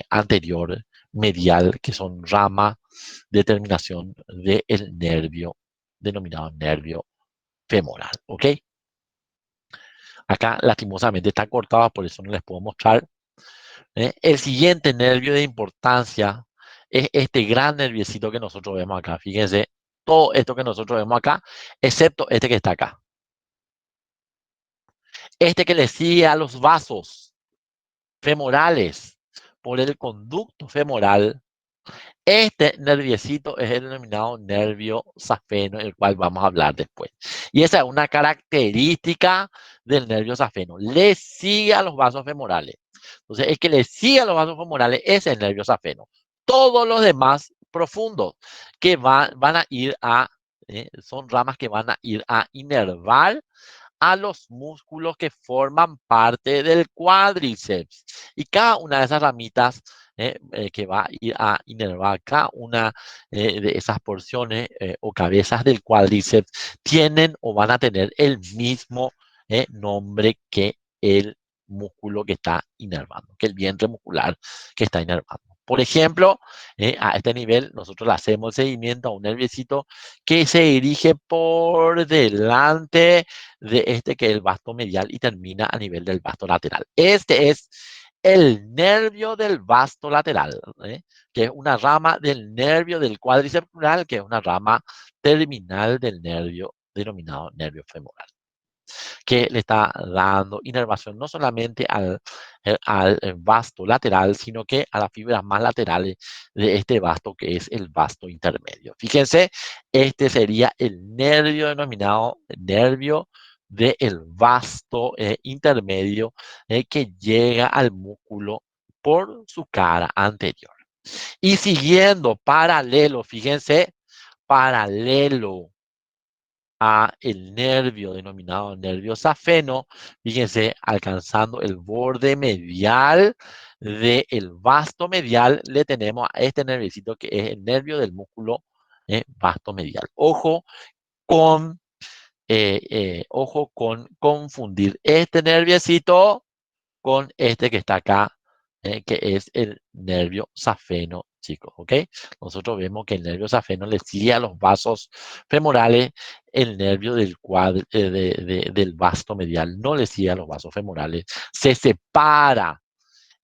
anterior medial, que son rama de terminación del nervio denominado nervio femoral. ¿Ok? Acá lastimosamente está cortado, por eso no les puedo mostrar. El siguiente nervio de importancia es este gran nerviecito que nosotros vemos acá. Fíjense, todo esto que nosotros vemos acá, excepto este que está acá. Este que le sigue a los vasos femorales por el conducto femoral. Este nerviecito es el denominado nervio safeno, el cual vamos a hablar después. Y esa es una característica del nervio safeno. Le sigue a los vasos femorales. Entonces, el que le sigue a los vasos femorales es el nervio safeno. Todos los demás profundos que van a ir son ramas que van a ir a inervar a los músculos que forman parte del cuádriceps. Y cada una de esas ramitas que va a ir a inervar cada una de esas porciones o cabezas del cuádriceps tienen o van a tener el mismo nombre que el músculo que está inervando, que el vientre muscular que está inervando. Por ejemplo, a este nivel nosotros le hacemos seguimiento a un nerviecito que se dirige por delante de que es el vasto medial y termina a nivel del vasto lateral. Este es el nervio del vasto lateral, que es una rama del nervio del cuádriceps crural, que es una rama terminal del nervio denominado nervio femoral, que le está dando inervación no solamente al vasto lateral, sino que a las fibras más laterales de este vasto, que es el vasto intermedio. Fíjense, este sería el nervio denominado nervio del vasto intermedio que llega al músculo por su cara anterior. Y siguiendo paralelo, fíjense, paralelo a el nervio denominado nervio safeno, fíjense, alcanzando el borde medial del vasto medial, le tenemos a este nerviecito que es el nervio del músculo vasto medial. Ojo con confundir este nerviecito con este que está acá, que es el nervio safeno chicos, ¿ok? Nosotros vemos que el nervio safeno le sigue a los vasos femorales, el nervio del vasto medial no le sigue a los vasos femorales, se separa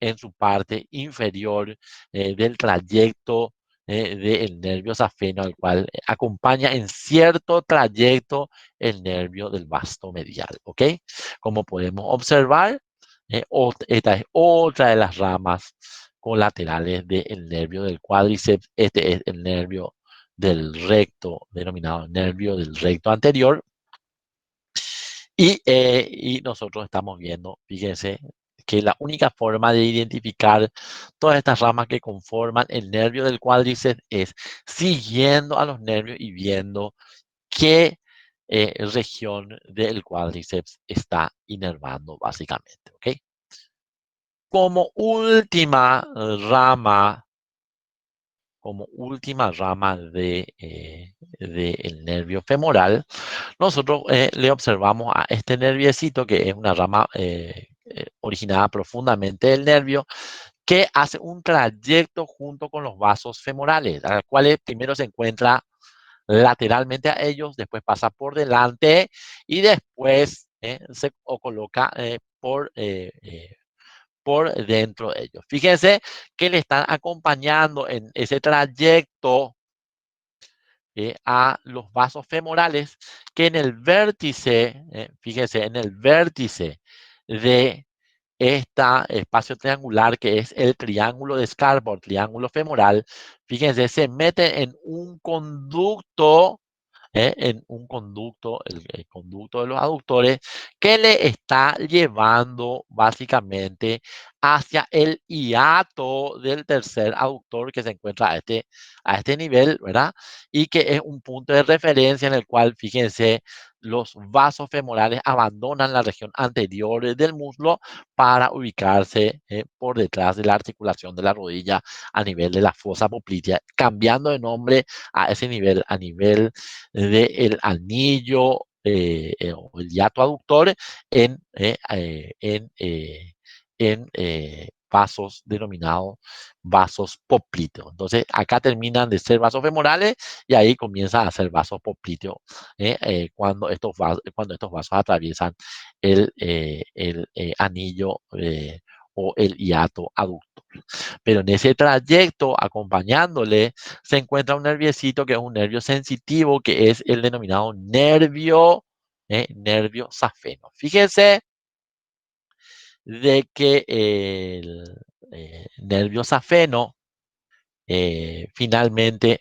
en su parte inferior del trayecto del nervio safeno, al cual acompaña en cierto trayecto el nervio del vasto medial, ¿ok? Como podemos observar, esta es otra de las ramas colaterales del nervio del cuádriceps. Este es el nervio del recto, denominado nervio del recto anterior. Y nosotros estamos viendo, fíjense, que la única forma de identificar todas estas ramas que conforman el nervio del cuádriceps es siguiendo a los nervios y viendo qué región del cuádriceps está inervando básicamente, ¿ok? Como última rama, como última rama del nervio femoral, nosotros le observamos a este nerviecito, que es una rama originada profundamente del nervio, que hace un trayecto junto con los vasos femorales, a los cuales primero se encuentra lateralmente a ellos, después pasa por delante y después se o coloca por dentro de ellos. Fíjense que le están acompañando en ese trayecto a los vasos femorales, que en el vértice, fíjense, en el vértice de este espacio triangular, que es el triángulo de Scarpa, o triángulo femoral, fíjense, se mete en un conducto, el conducto de los aductores, que le está llevando básicamente hacia el hiato del tercer aductor, que se encuentra a este nivel, ¿verdad? Y que es un punto de referencia en el cual, fíjense, los vasos femorales abandonan la región anterior del muslo para ubicarse por detrás de la articulación de la rodilla a nivel de la fosa poplitea, cambiando de nombre a ese nivel, a nivel del anillo o el hiato aductor en, eh, eh, en, eh, en vasos denominados vasos popliteos. Entonces, acá terminan de ser vasos femorales y ahí comienzan a ser vasos popliteos cuando estos vasos atraviesan el anillo o el hiato aductor. Pero en ese trayecto, acompañándole, se encuentra un nerviecito que es un nervio sensitivo, que es el denominado nervio safeno. Fíjense de que el nervio safeno finalmente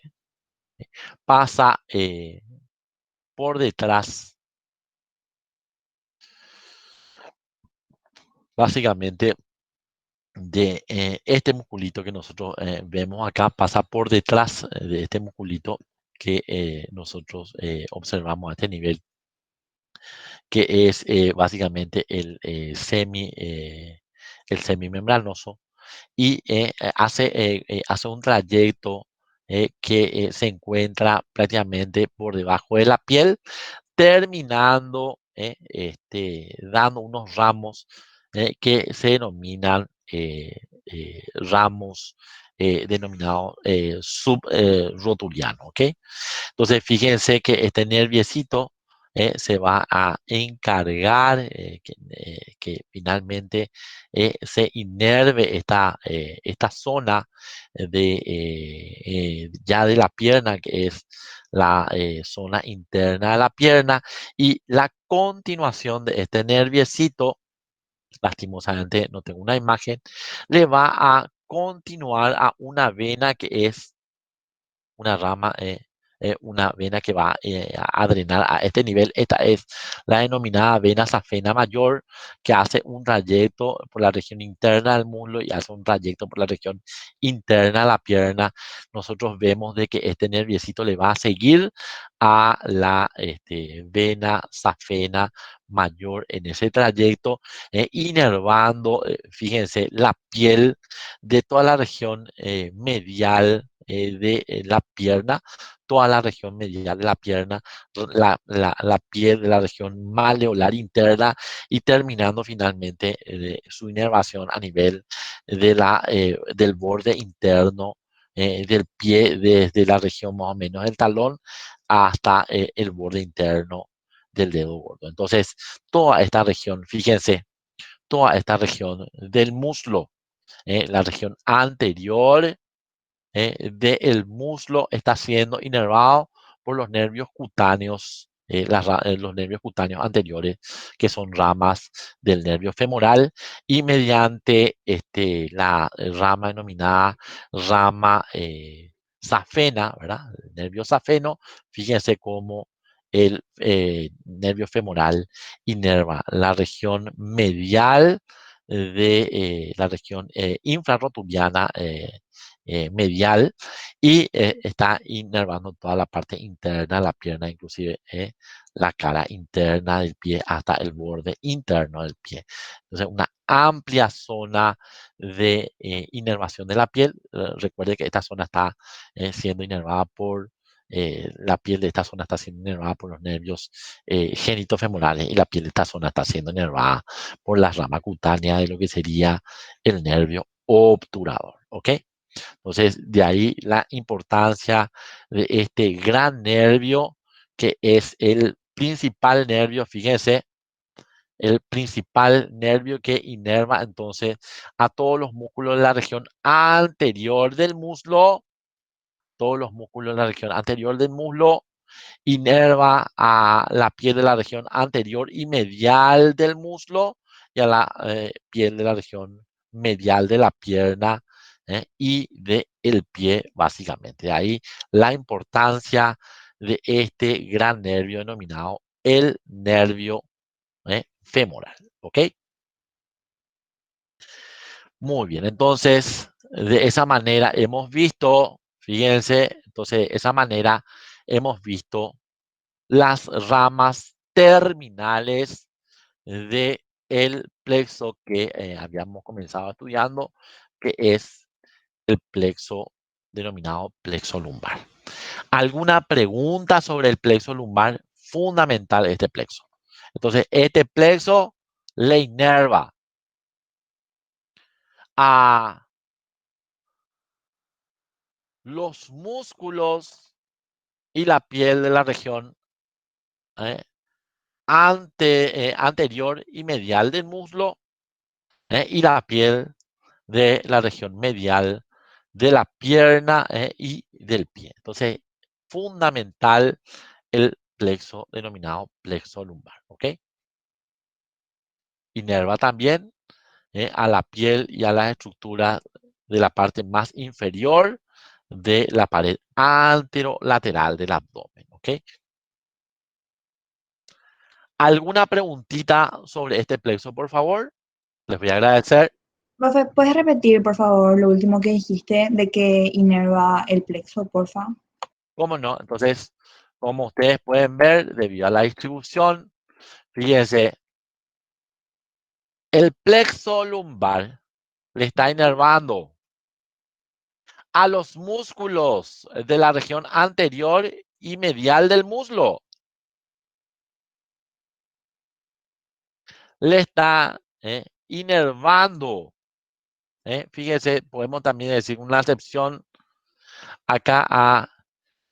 pasa por detrás, básicamente, de este musculito que nosotros vemos acá, pasa por detrás de este musculito que nosotros observamos a este nivel, que es básicamente el semimembranoso, y hace un trayecto que se encuentra prácticamente por debajo de la piel, terminando, dando unos ramos que se denominan ramos denominados subrotulianos, ¿ok? Entonces, fíjense que este nerviecito se va a encargar que finalmente se inerve esta zona ya de la pierna, que es la zona interna de la pierna, y la continuación de este nerviecito, lastimosamente no tengo una imagen, le va a continuar a una vena que es una rama, una vena que va a drenar a este nivel. Esta es la denominada vena safena mayor, que hace un trayecto por la región interna del muslo y hace un trayecto por la región interna de la pierna. Nosotros vemos de que este nerviecito le va a seguir a la vena safena mayor en ese trayecto, inervando, fíjense, la piel de toda la región medial de la pierna, toda la región medial de la pierna, la piel de la región maleolar interna, y terminando finalmente su inervación a nivel del borde interno del pie desde la región más o menos del talón hasta el borde interno del dedo gordo. Entonces, toda esta región, fíjense, toda esta región del muslo, la región anterior del muslo está siendo inervado por los nervios cutáneos, los nervios cutáneos anteriores, que son ramas del nervio femoral, y mediante la rama denominada rama safena, ¿verdad? El nervio safeno, fíjense cómo el nervio femoral inerva la región medial de la región infrarrotuliana medial y está inervando toda la parte interna de la pierna, inclusive la cara interna del pie hasta el borde interno del pie. Entonces, una amplia zona de inervación de la piel. Recuerde que esta zona está siendo inervada por la piel de esta zona está siendo inervada por los nervios genitofemorales y la piel de esta zona está siendo inervada por la rama cutánea de lo que sería el nervio obturador. ¿Ok? Entonces, de ahí la importancia de este gran nervio que es el principal nervio, fíjense, el principal nervio que inerva entonces a todos los músculos de la región anterior del muslo, todos los músculos de la región anterior del muslo, inerva a la piel de la región anterior y medial del muslo y a la piel de la región medial de la pierna y del pie, básicamente. De ahí la importancia de este gran nervio denominado el nervio femoral. ¿Ok? Muy bien, entonces, de esa manera hemos visto, fíjense, entonces, de esa manera hemos visto las ramas terminales de el plexo que habíamos comenzado estudiando, que es el plexo denominado plexo lumbar. ¿Alguna pregunta sobre el plexo lumbar? Fundamental este plexo. Entonces, este plexo le inerva a los músculos y la piel de la región eh, anterior y medial del muslo y la piel de la región medial de la pierna y del pie. Entonces, fundamental el plexo denominado plexo lumbar, ¿ok? Inerva también a la piel y a las estructuras de la parte más inferior de la pared anterolateral del abdomen, ¿ok? ¿Alguna preguntita sobre este plexo, por favor? Les voy a agradecer. Profe, ¿puedes repetir, por favor, lo último que dijiste de que inerva el plexo, porfa? ¿Cómo no? Entonces, como ustedes pueden ver, debido a la distribución, fíjense, el plexo lumbar le está inervando a los músculos de la región anterior y medial del muslo. Le está inervando. Fíjense, podemos también decir una acepción acá a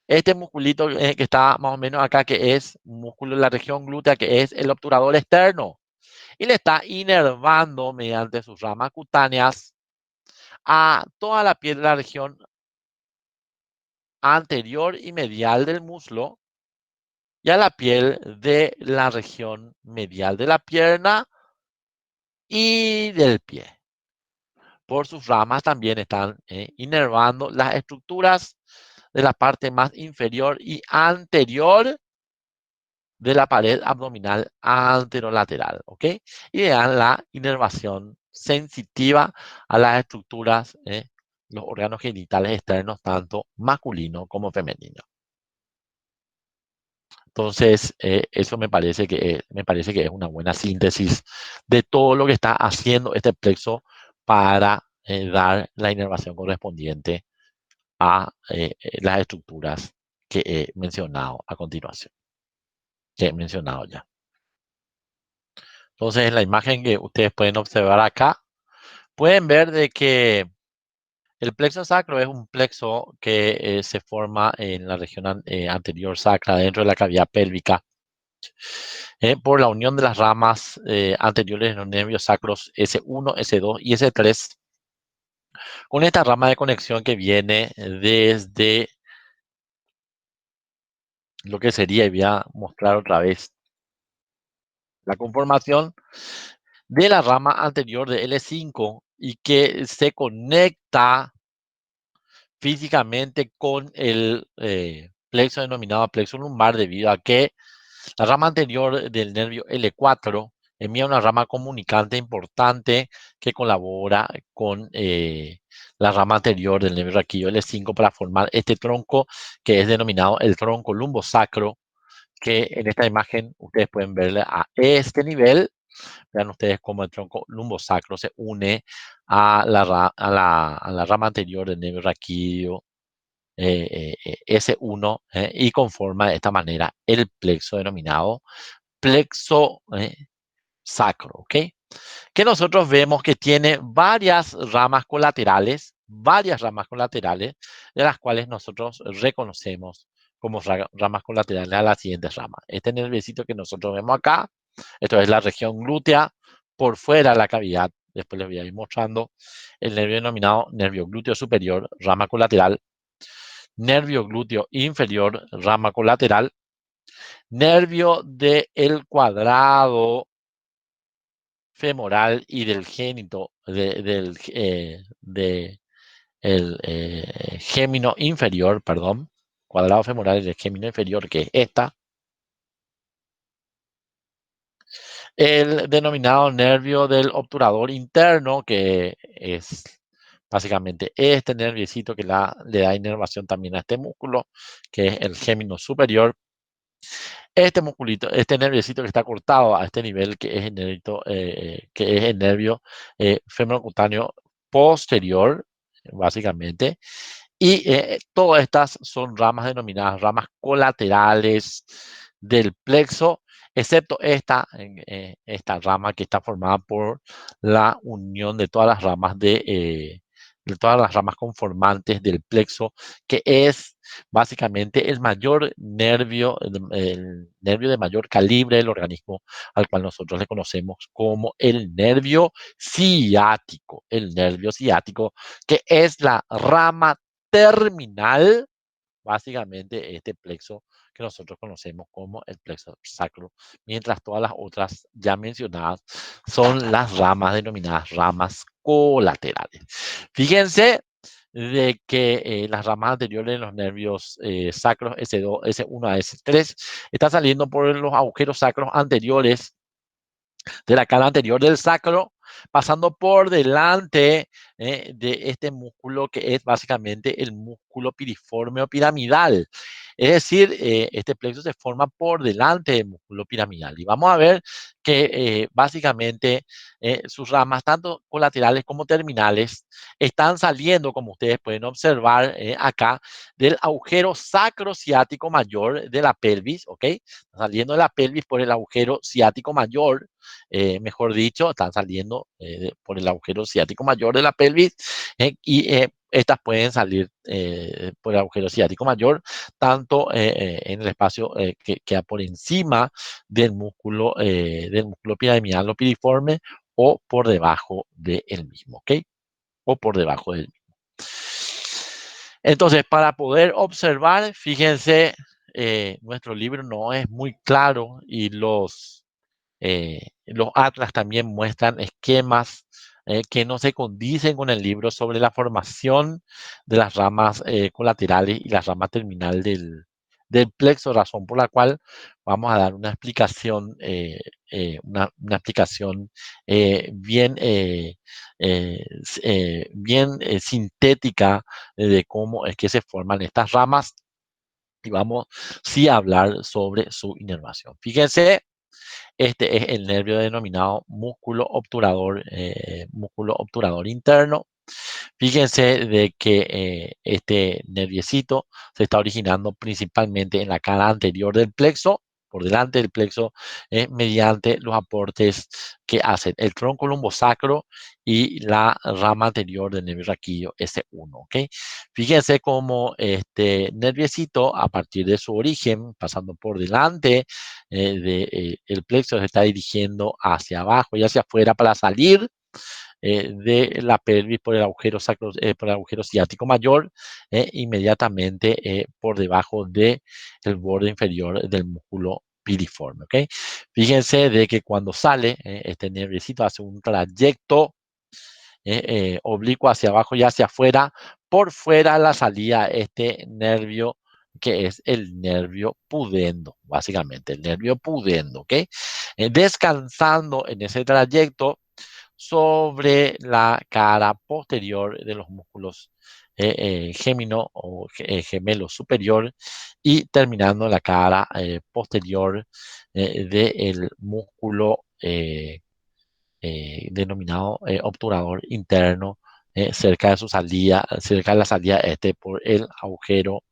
este musculito que está más o menos acá, que es un músculo de la región glútea, que es el obturador externo. Y le está inervando mediante sus ramas cutáneas a toda la piel de la región anterior y medial del muslo y a la piel de la región medial de la pierna y del pie. Por sus ramas también están inervando las estructuras de la parte más inferior y anterior de la pared abdominal anterolateral, ¿ok? Y le dan la inervación sensitiva a las estructuras, los órganos genitales externos, tanto masculino como femenino. Entonces, eso me parece que es una buena síntesis de todo lo que está haciendo este plexo para dar la inervación correspondiente a las estructuras que he mencionado a continuación, que he mencionado ya. Entonces, en la imagen que ustedes pueden observar acá, pueden ver de que El plexo sacro es un plexo que se forma en la región anterior sacra, dentro de la cavidad pélvica, por la unión de las ramas anteriores de los nervios sacros S1, S2 y S3, con esta rama de conexión que viene desde lo que sería, y voy a mostrar otra vez la conformación de la rama anterior de L5 y que se conecta físicamente con el plexo denominado plexo lumbar, debido a que la rama anterior del nervio L4 envía una rama comunicante importante que colabora con la rama anterior del nervio raquídeo L5 para formar este tronco que es denominado el tronco lumbosacro, que en esta imagen ustedes pueden verle a este nivel. Vean ustedes cómo el tronco lumbosacro se une a la rama anterior del nervio raquídeo S1, y conforma de esta manera el plexo denominado plexo sacro, ¿ok? Que nosotros vemos que tiene varias ramas colaterales, de las cuales nosotros reconocemos como ramas colaterales a las siguientes ramas. Este nerviecito que nosotros vemos acá, esto es la región glútea, por fuera de la cavidad. Después les voy a ir mostrando el nervio denominado nervio glúteo superior, rama colateral, nervio glúteo inferior, rama colateral, nervio del cuadrado femoral y del génito, el gémino inferior, perdón, cuadrado femoral y del gémino inferior, que es esta, el denominado nervio del obturador interno, que es básicamente este nerviecito que le da inervación también a este músculo, que es el gémino superior. Este musculito, este nerviecito que está cortado a este nivel, que es el nervio femorocutáneo posterior, básicamente. Y todas estas son ramas denominadas ramas colaterales del plexo, excepto esta rama que está formada por la unión de todas las ramas conformantes del plexo, que es básicamente el mayor nervio, el nervio de mayor calibre del organismo, al cual nosotros le conocemos como el nervio ciático, que es la rama terminal, básicamente este plexo que nosotros conocemos como el plexo sacro, mientras todas las otras ya mencionadas son las ramas denominadas ramas colaterales. Fíjense de que las ramas anteriores de los nervios sacros S2, S1 a S3 están saliendo por los agujeros sacros anteriores de la cara anterior del sacro, pasando por delante de este músculo que es básicamente el músculo piriforme o piramidal. Es decir, este plexo se forma por delante del músculo piramidal. Y vamos a ver que básicamente sus ramas, tanto colaterales como terminales, están saliendo, como ustedes pueden observar acá, del agujero sacrociático mayor de la pelvis, ¿ok? Saliendo de la pelvis por el agujero ciático mayor, mejor dicho, están saliendo por el agujero ciático mayor de la pelvis, y estas pueden salir por el agujero ciático mayor, tanto en el espacio que queda por encima del músculo piramidal o piriforme, o por debajo del mismo, ¿ok? O por debajo del mismo. Entonces, para poder observar, fíjense, nuestro libro no es muy claro y los atlas también muestran esquemas que no se condicen con el libro sobre la formación de las ramas colaterales y la rama terminal del plexo, razón por la cual vamos a dar una explicación, una explicación bien, bien sintética de cómo es que se forman estas ramas, y vamos sí a hablar sobre su inervación. Fíjense, este es el nervio denominado músculo obturador interno. Fíjense de que este nerviecito se está originando principalmente en la cara anterior del plexo, por delante del plexo mediante los aportes que hacen el tronco lumbosacro y la rama anterior del nervio raquídeo S1, ¿ok? Fíjense cómo este nerviecito, a partir de su origen, pasando por delante del plexo, se está dirigiendo hacia abajo y hacia afuera para salir de la pelvis por el agujero sacro, por el agujero ciático mayor, inmediatamente por debajo del borde inferior del músculo piriforme, ¿ok? Fíjense de que cuando sale, este nerviecito hace un trayecto oblicuo hacia abajo y hacia afuera, por fuera la salida este nervio que es el nervio pudendo, básicamente, el nervio pudendo, ¿ok? Descansando en ese trayecto sobre la cara posterior de los músculos gémino o gemelo superior y terminando en la cara posterior del músculo denominado obturador interno cerca de su salida, cerca de la salida este por el agujero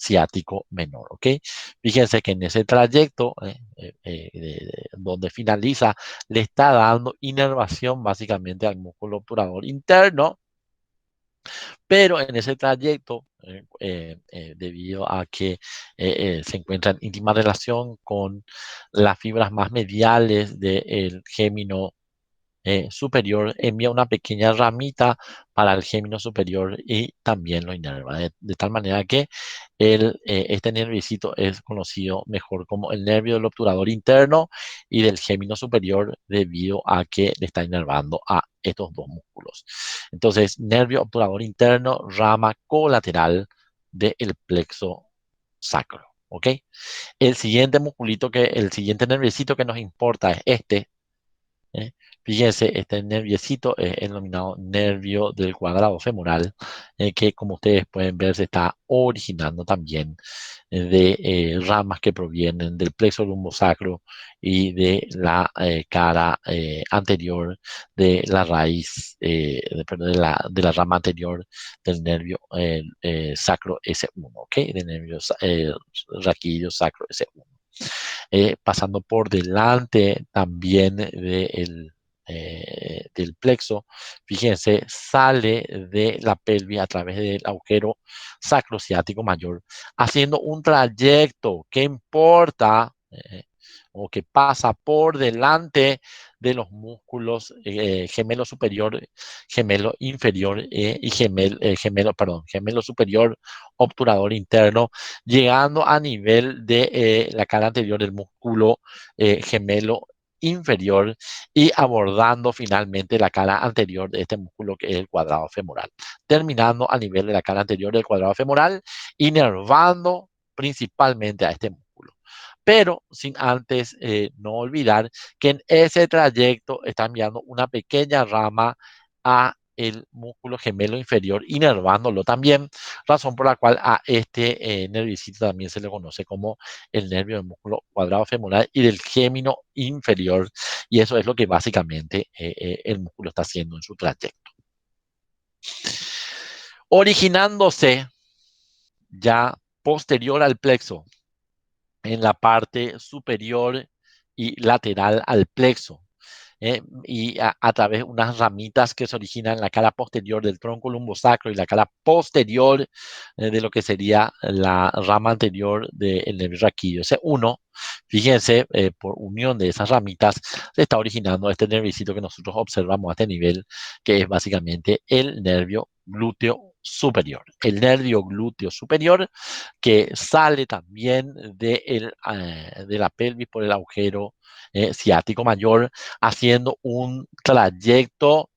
ciático menor, ¿ok? Fíjense que en ese trayecto donde finaliza, le está dando inervación básicamente al músculo obturador interno, pero en ese trayecto, debido a que se encuentra en íntima relación con las fibras más mediales del gémino superior, envía una pequeña ramita para el gémino superior y también lo inerva. De tal manera que este nerviecito es conocido mejor como el nervio del obturador interno y del gémino superior debido a que le está inervando a estos dos músculos. Entonces, nervio obturador interno, rama colateral del plexo sacro. ¿Ok? El siguiente musculito el siguiente nerviecito que nos importa es este. ¿Eh? Fíjense, este nerviecito es el denominado nervio del cuadrado femoral, que como ustedes pueden ver se está originando también de ramas que provienen del plexo lumbosacro y de la cara anterior de la raíz, perdón, de la rama anterior del nervio sacro S1, ¿ok? Del nervio raquídeo sacro S1. Pasando por delante también del plexo, fíjense, sale de la pelvis a través del agujero sacrociático mayor, haciendo un trayecto que importa o que pasa por delante de los músculos gemelo superior, gemelo inferior y gemelo superior obturador interno, llegando a nivel de la cara anterior del músculo gemelo inferior y abordando finalmente la cara anterior de este músculo que es el cuadrado femoral, terminando a nivel de la cara anterior del cuadrado femoral, inervando principalmente a este músculo. Pero sin antes no olvidar que en ese trayecto está enviando una pequeña rama a el músculo gemelo inferior, inervándolo también, razón por la cual a este nerviocito también se le conoce como el nervio del músculo cuadrado femoral y del gémino inferior, y eso es lo que básicamente el músculo está haciendo en su trayecto. Originándose ya posterior al plexo, en la parte superior y lateral al plexo. Y a través de unas ramitas que se originan en la cara posterior del tronco lumbosacro y la cara posterior de lo que sería la rama anterior del nervio raquídeo. Ese uno, fíjense, por unión de esas ramitas, se está originando este nervicito que nosotros observamos a este nivel, que es básicamente el nervio glúteo superior. El nervio glúteo superior que sale también de la pelvis por el agujero ciático mayor, haciendo un trayecto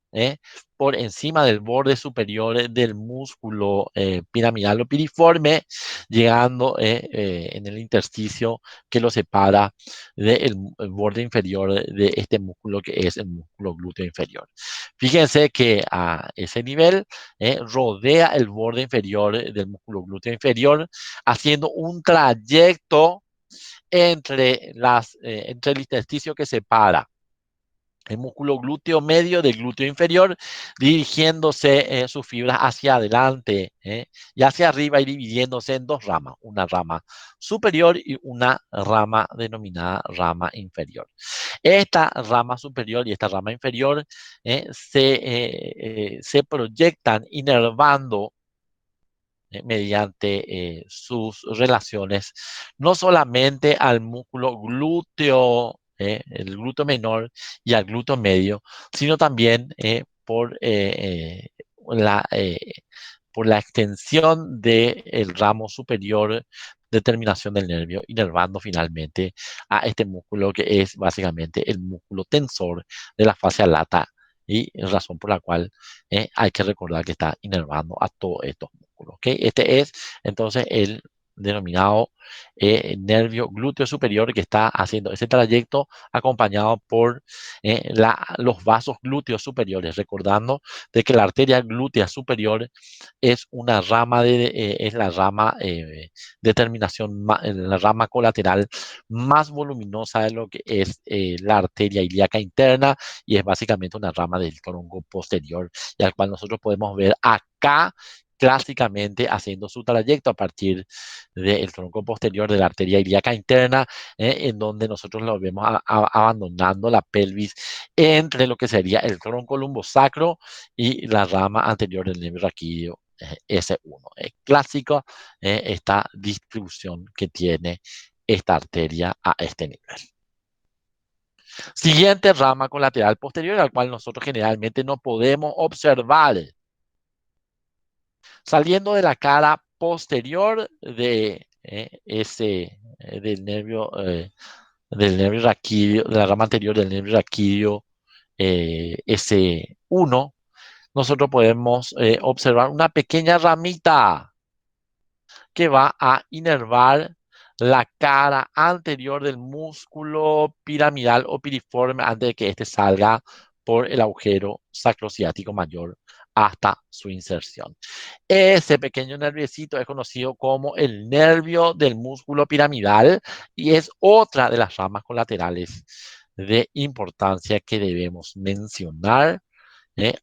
por encima del borde superior del músculo piramidal o piriforme, llegando en el intersticio que lo separa del borde inferior de este músculo que es el músculo glúteo inferior. Fíjense que a ese nivel rodea el borde inferior del músculo glúteo inferior, haciendo un trayecto entre el intersticio que separa el músculo glúteo medio del glúteo inferior, dirigiéndose sus fibras hacia adelante y hacia arriba y dividiéndose en dos ramas, una rama superior y una rama denominada rama inferior. Esta rama superior y esta rama inferior se proyectan inervando mediante sus relaciones, no solamente al músculo glúteo, el glúteo menor y al glúteo medio, sino también la, eh, por la extensión del ramo superior de terminación del nervio, inervando finalmente a este músculo que es básicamente el músculo tensor de la fascia lata y razón por la cual hay que recordar que está inervando a todos estos músculos. ¿Okay? Este es entonces el denominado nervio glúteo superior que está haciendo ese trayecto acompañado por los vasos glúteos superiores, recordando de que la arteria glútea superior es una rama es la rama de terminación, la rama colateral más voluminosa de lo que es la arteria ilíaca interna y es básicamente una rama del tronco posterior y al cual nosotros podemos ver acá clásicamente haciendo su trayecto a partir del tronco posterior de la arteria ilíaca interna, en donde nosotros lo vemos abandonando la pelvis entre lo que sería el tronco lumbosacro y la rama anterior del nervio raquídeo S1. Es clásico esta distribución que tiene esta arteria a este nivel. Siguiente rama colateral posterior, al cual nosotros generalmente no podemos observar. Saliendo de la cara posterior de del nervio raquídeo, de la rama anterior del nervio raquídeo S1, nosotros podemos observar una pequeña ramita que va a inervar la cara anterior del músculo piramidal o piriforme antes de que éste salga por el agujero sacrociático mayor hasta su inserción. Ese pequeño nerviecito es conocido como el nervio del músculo piramidal y es otra de las ramas colaterales de importancia que debemos mencionar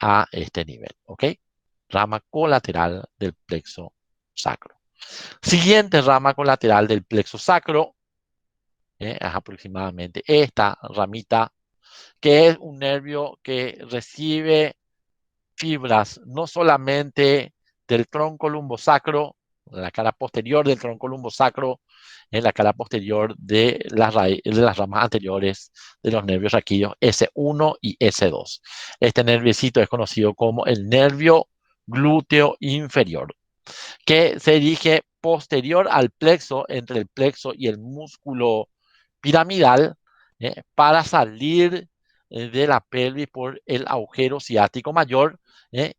a este nivel. ¿Ok? Rama colateral del plexo sacro. Siguiente rama colateral del plexo sacro es aproximadamente esta ramita, que es un nervio que recibe fibras no solamente del tronco lumbosacro, la cara posterior del tronco lumbosacro, en la cara posterior de de las ramas anteriores de los nervios raquídeos S1 y S2. Este nerviecito es conocido como el nervio glúteo inferior, que se dirige posterior al plexo, entre el plexo y el músculo piramidal, para salir de la pelvis por el agujero ciático mayor,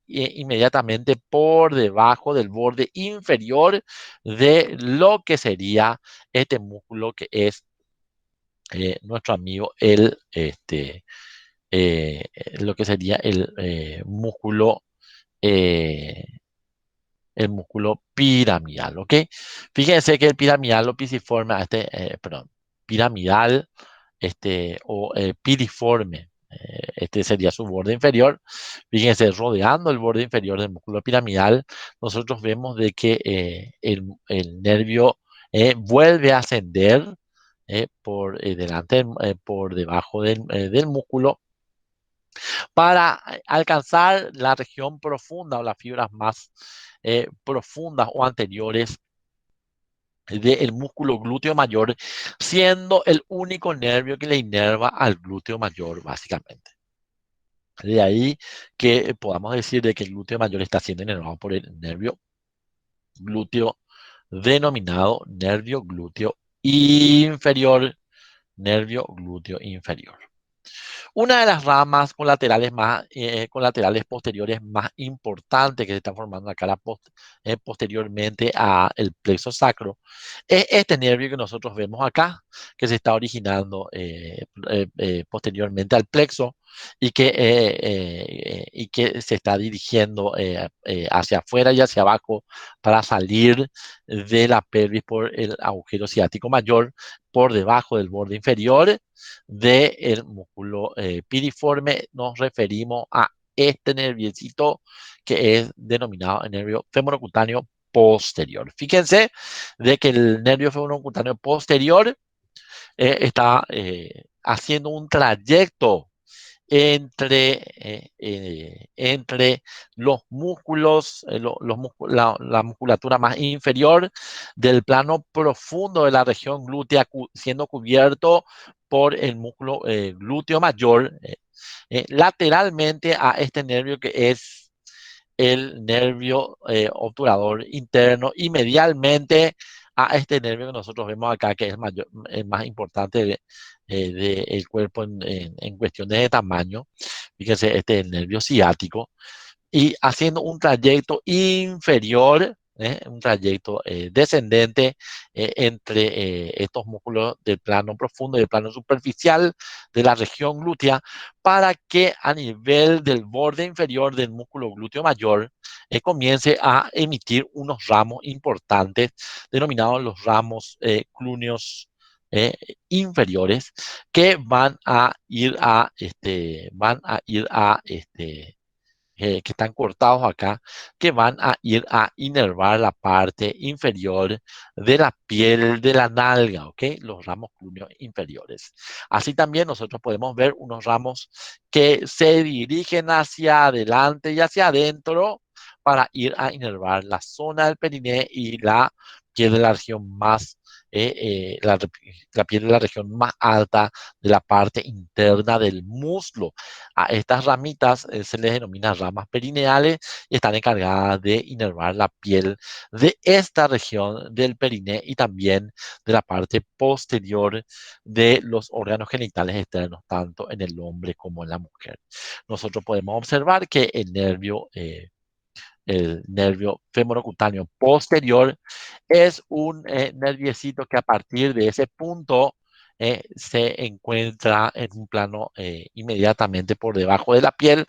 inmediatamente por debajo del borde inferior de lo que sería este músculo que es nuestro amigo eh, lo que sería eh, el músculo piramidal, ¿ok? Fíjense que el piramidal o pisiforme, perdón, piramidal, o piriforme, este sería su borde inferior. Fíjense, rodeando el borde inferior del músculo piramidal, nosotros vemos de que el nervio vuelve a ascender por delante, por debajo del músculo para alcanzar la región profunda o las fibras más profundas o anteriores del músculo glúteo mayor, siendo el único nervio que le inerva al glúteo mayor, básicamente. De ahí que podamos decir de que el glúteo mayor está siendo inervado por el nervio glúteo denominado nervio glúteo inferior, nervio glúteo inferior. Una de las ramas colaterales posteriores más importantes que se están formando acá posteriormente al plexo sacro es este nervio que nosotros vemos acá, que se está originando posteriormente al plexo, y que se está dirigiendo hacia afuera y hacia abajo para salir de la pelvis por el agujero ciático mayor por debajo del borde inferior del músculo piriforme. Nos referimos a este nerviecito que es denominado el nervio femorocutáneo posterior. Fíjense de que el nervio femorocutáneo posterior está haciendo un trayecto entre los músculos, la musculatura más inferior del plano profundo de la región glútea, siendo cubierto por el músculo glúteo mayor, lateralmente a este nervio que es el nervio obturador interno, y medialmente a este nervio que nosotros vemos acá, que es el más importante del cuerpo en cuestiones de tamaño. Fíjense, este es el nervio ciático, y haciendo un trayecto inferior, un trayecto descendente entre estos músculos del plano profundo y del plano superficial de la región glútea, para que a nivel del borde inferior del músculo glúteo mayor comience a emitir unos ramos importantes denominados los ramos clúneos eh, inferiores, que que están cortados acá, que van a ir a inervar la parte inferior de la piel de la nalga, ¿ok? Los ramos cúneos inferiores. Así también nosotros podemos ver unos ramos que se dirigen hacia adelante y hacia adentro para ir a inervar la zona del periné y la piel de la región más, la piel de la región más alta de la parte interna del muslo. A estas ramitas se les denomina ramas perineales y están encargadas de inervar la piel de esta región del periné y también de la parte posterior de los órganos genitales externos, tanto en el hombre como en la mujer. Nosotros podemos observar que el nervio femorocutáneo posterior es un nerviecito que a partir de ese punto se encuentra en un plano inmediatamente por debajo de la piel,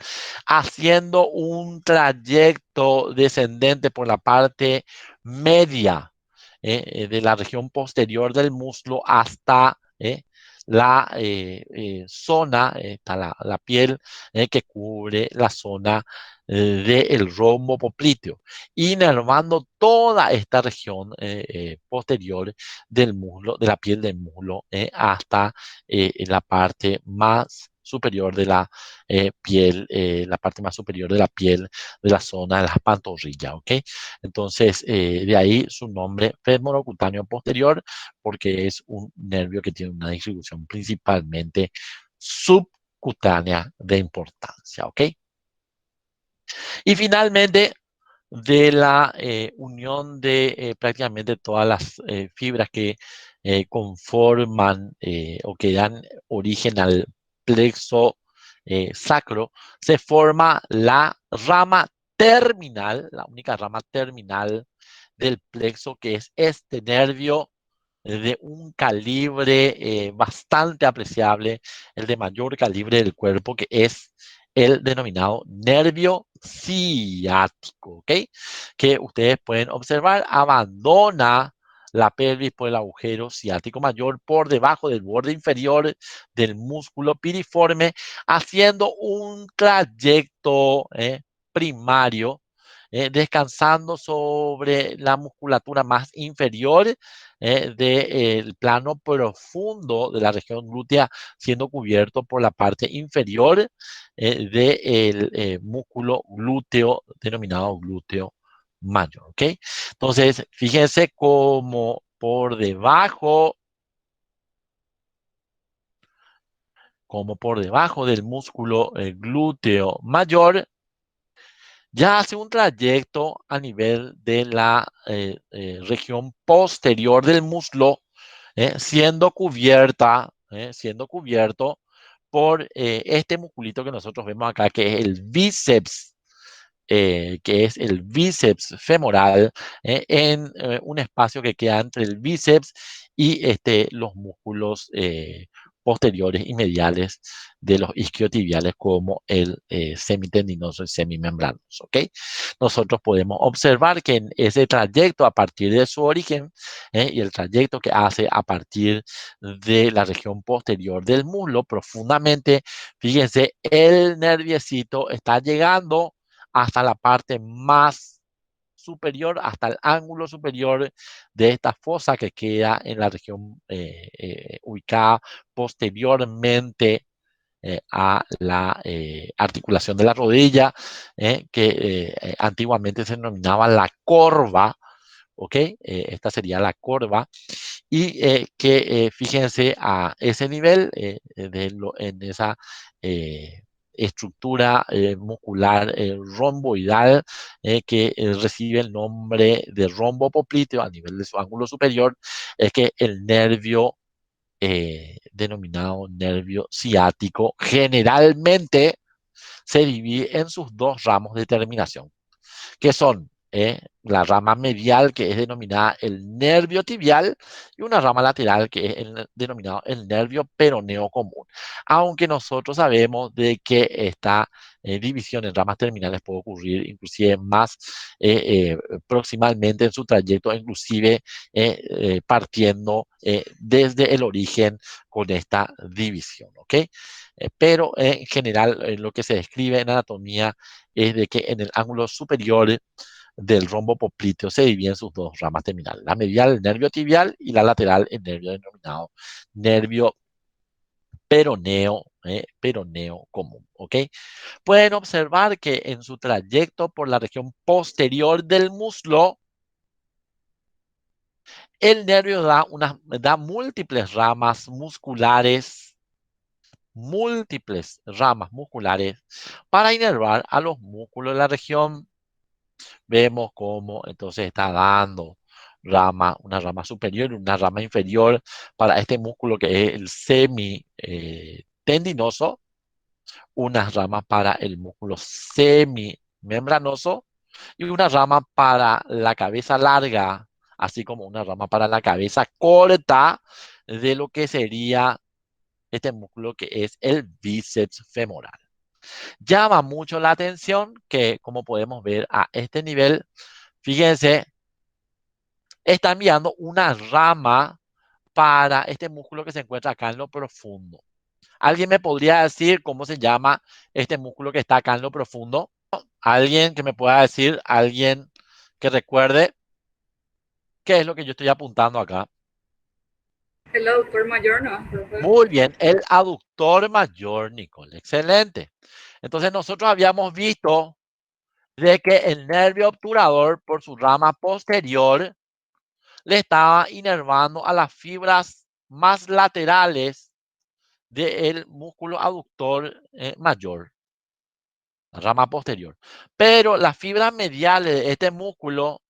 haciendo un trayecto descendente por la parte media de la región posterior del muslo hasta la zona, está la piel que cubre la zona del rombo popliteo, inervando toda esta región posterior del muslo, de la piel del muslo, hasta la parte más superior de la piel, la parte más superior de la piel de la zona de las pantorrillas, ¿ok? Entonces, de ahí su nombre femorocutáneo posterior, porque es un nervio que tiene una distribución principalmente subcutánea de importancia, ¿ok? Y finalmente, de la unión de prácticamente todas las fibras que conforman o que dan origen al plexo sacro, se forma la rama terminal, la única rama terminal del plexo, que es este nervio de un calibre bastante apreciable, el de mayor calibre del cuerpo, que es el denominado nervio ciático, ¿ok? Que ustedes pueden observar, abandona la pelvis por el agujero ciático mayor por debajo del borde inferior del músculo piriforme, haciendo un trayecto primario, descansando sobre la musculatura más inferior del plano profundo de la región glútea, siendo cubierto por la parte inferior del músculo glúteo denominado glúteo mayor, ¿ok? Entonces, fíjense cómo por debajo del músculo glúteo mayor, ya hace un trayecto a nivel de la región posterior del muslo, siendo cubierto por este musculito que nosotros vemos acá, que es el bíceps femoral, en un espacio que queda entre el bíceps y los músculos posteriores y mediales de los isquiotibiales como el semitendinoso y semimembranoso, ¿ok? Nosotros podemos observar que en ese trayecto a partir de su origen y el trayecto que hace a partir de la región posterior del muslo profundamente, fíjense, el nerviecito está llegando hasta la parte más superior, hasta el ángulo superior de esta fosa que queda en la región ubicada posteriormente a la articulación de la rodilla, que antiguamente se denominaba la corva, ¿ok? Esta sería la corva, y que fíjense a ese nivel, en esa estructura muscular romboidal que recibe el nombre de rombo popliteo a nivel de su ángulo superior, es que el nervio denominado nervio ciático generalmente se divide en sus dos ramos de terminación, que son la rama medial, que es denominada el nervio tibial, y una rama lateral, que es denominado el nervio peroneo común. Aunque nosotros sabemos de que esta división en ramas terminales puede ocurrir inclusive más proximalmente en su trayecto, inclusive partiendo desde el origen con esta división, ¿ok? Pero en general lo que se describe en anatomía es de que en el ángulo superior del rombo popliteo se divide en sus dos ramas terminales, la medial, el nervio tibial, y la lateral, el nervio denominado nervio peroneo común, ¿ok? Pueden observar que en su trayecto por la región posterior del muslo, el nervio da múltiples ramas musculares para inervar a los músculos de la región. Vemos cómo entonces está dando una rama superior y una rama inferior para este músculo que es el semitendinoso, una rama para el músculo semimembranoso y una rama para la cabeza larga, así como una rama para la cabeza corta de lo que sería este músculo que es el bíceps femoral. Llama mucho la atención que, como podemos ver a este nivel, fíjense, está enviando una rama para este músculo que se encuentra acá en lo profundo. ¿Alguien me podría decir cómo se llama este músculo que está acá en lo profundo? ¿Alguien que me pueda decir? ¿Alguien que recuerde qué es lo que yo estoy apuntando acá? El aductor mayor, ¿no, profe? Muy bien, el aductor mayor, Nicole. Excelente. Entonces nosotros habíamos visto de que el nervio obturador por su rama posterior le estaba inervando a las fibras más laterales del músculo aductor mayor, la rama posterior. Pero las fibras mediales de este músculo,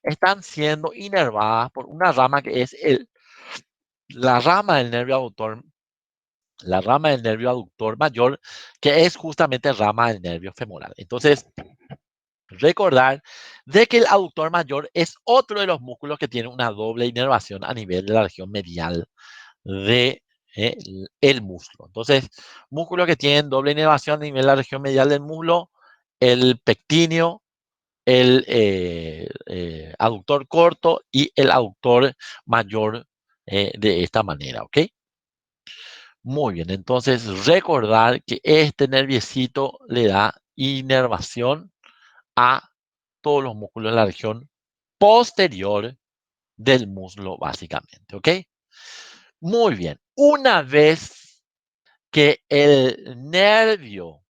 están siendo inervadas por una rama que es la rama del nervio aductor, la rama del nervio aductor mayor, que es justamente rama del nervio femoral. Entonces, recordar de que el aductor mayor es otro de los músculos que tiene una doble inervación a nivel de la región medial de el muslo. Entonces, músculos que tienen doble inervación a nivel de la región medial del muslo, el pectíneo, el aductor corto y el aductor mayor de esta manera, ¿ok? Muy bien, entonces recordar que este nerviecito le da inervación a todos los músculos de la región posterior del muslo, básicamente, ¿ok? Muy bien, una vez que el nervio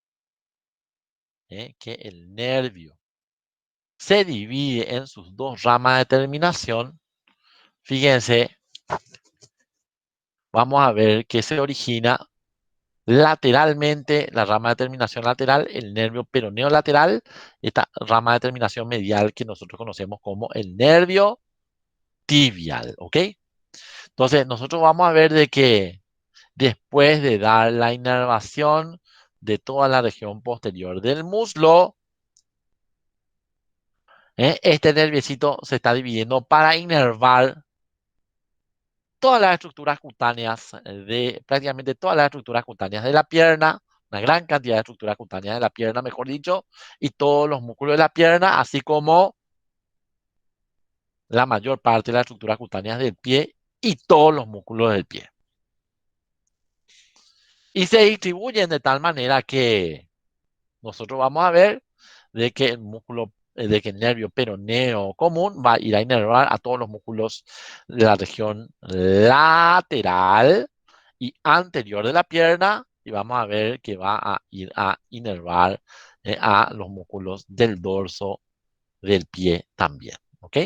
se divide en sus dos ramas de terminación, fíjense, vamos a ver que se origina lateralmente la rama de terminación lateral, el nervio peroneo lateral, esta rama de terminación medial que nosotros conocemos como el nervio tibial, ¿ok? Entonces, nosotros vamos a ver de que después de dar la inervación de toda la región posterior del muslo, este nerviecito se está dividiendo para inervar todas las estructuras cutáneas prácticamente todas las estructuras cutáneas de la pierna, una gran cantidad de estructuras cutáneas de la pierna, mejor dicho, y todos los músculos de la pierna, así como la mayor parte de las estructuras cutáneas del pie y todos los músculos del pie. Y se distribuyen de tal manera que nosotros vamos a ver de que de que el nervio peroneo común va a ir a inervar a todos los músculos de la región lateral y anterior de la pierna, y vamos a ver que va a ir a inervar a los músculos del dorso del pie también, ¿ok?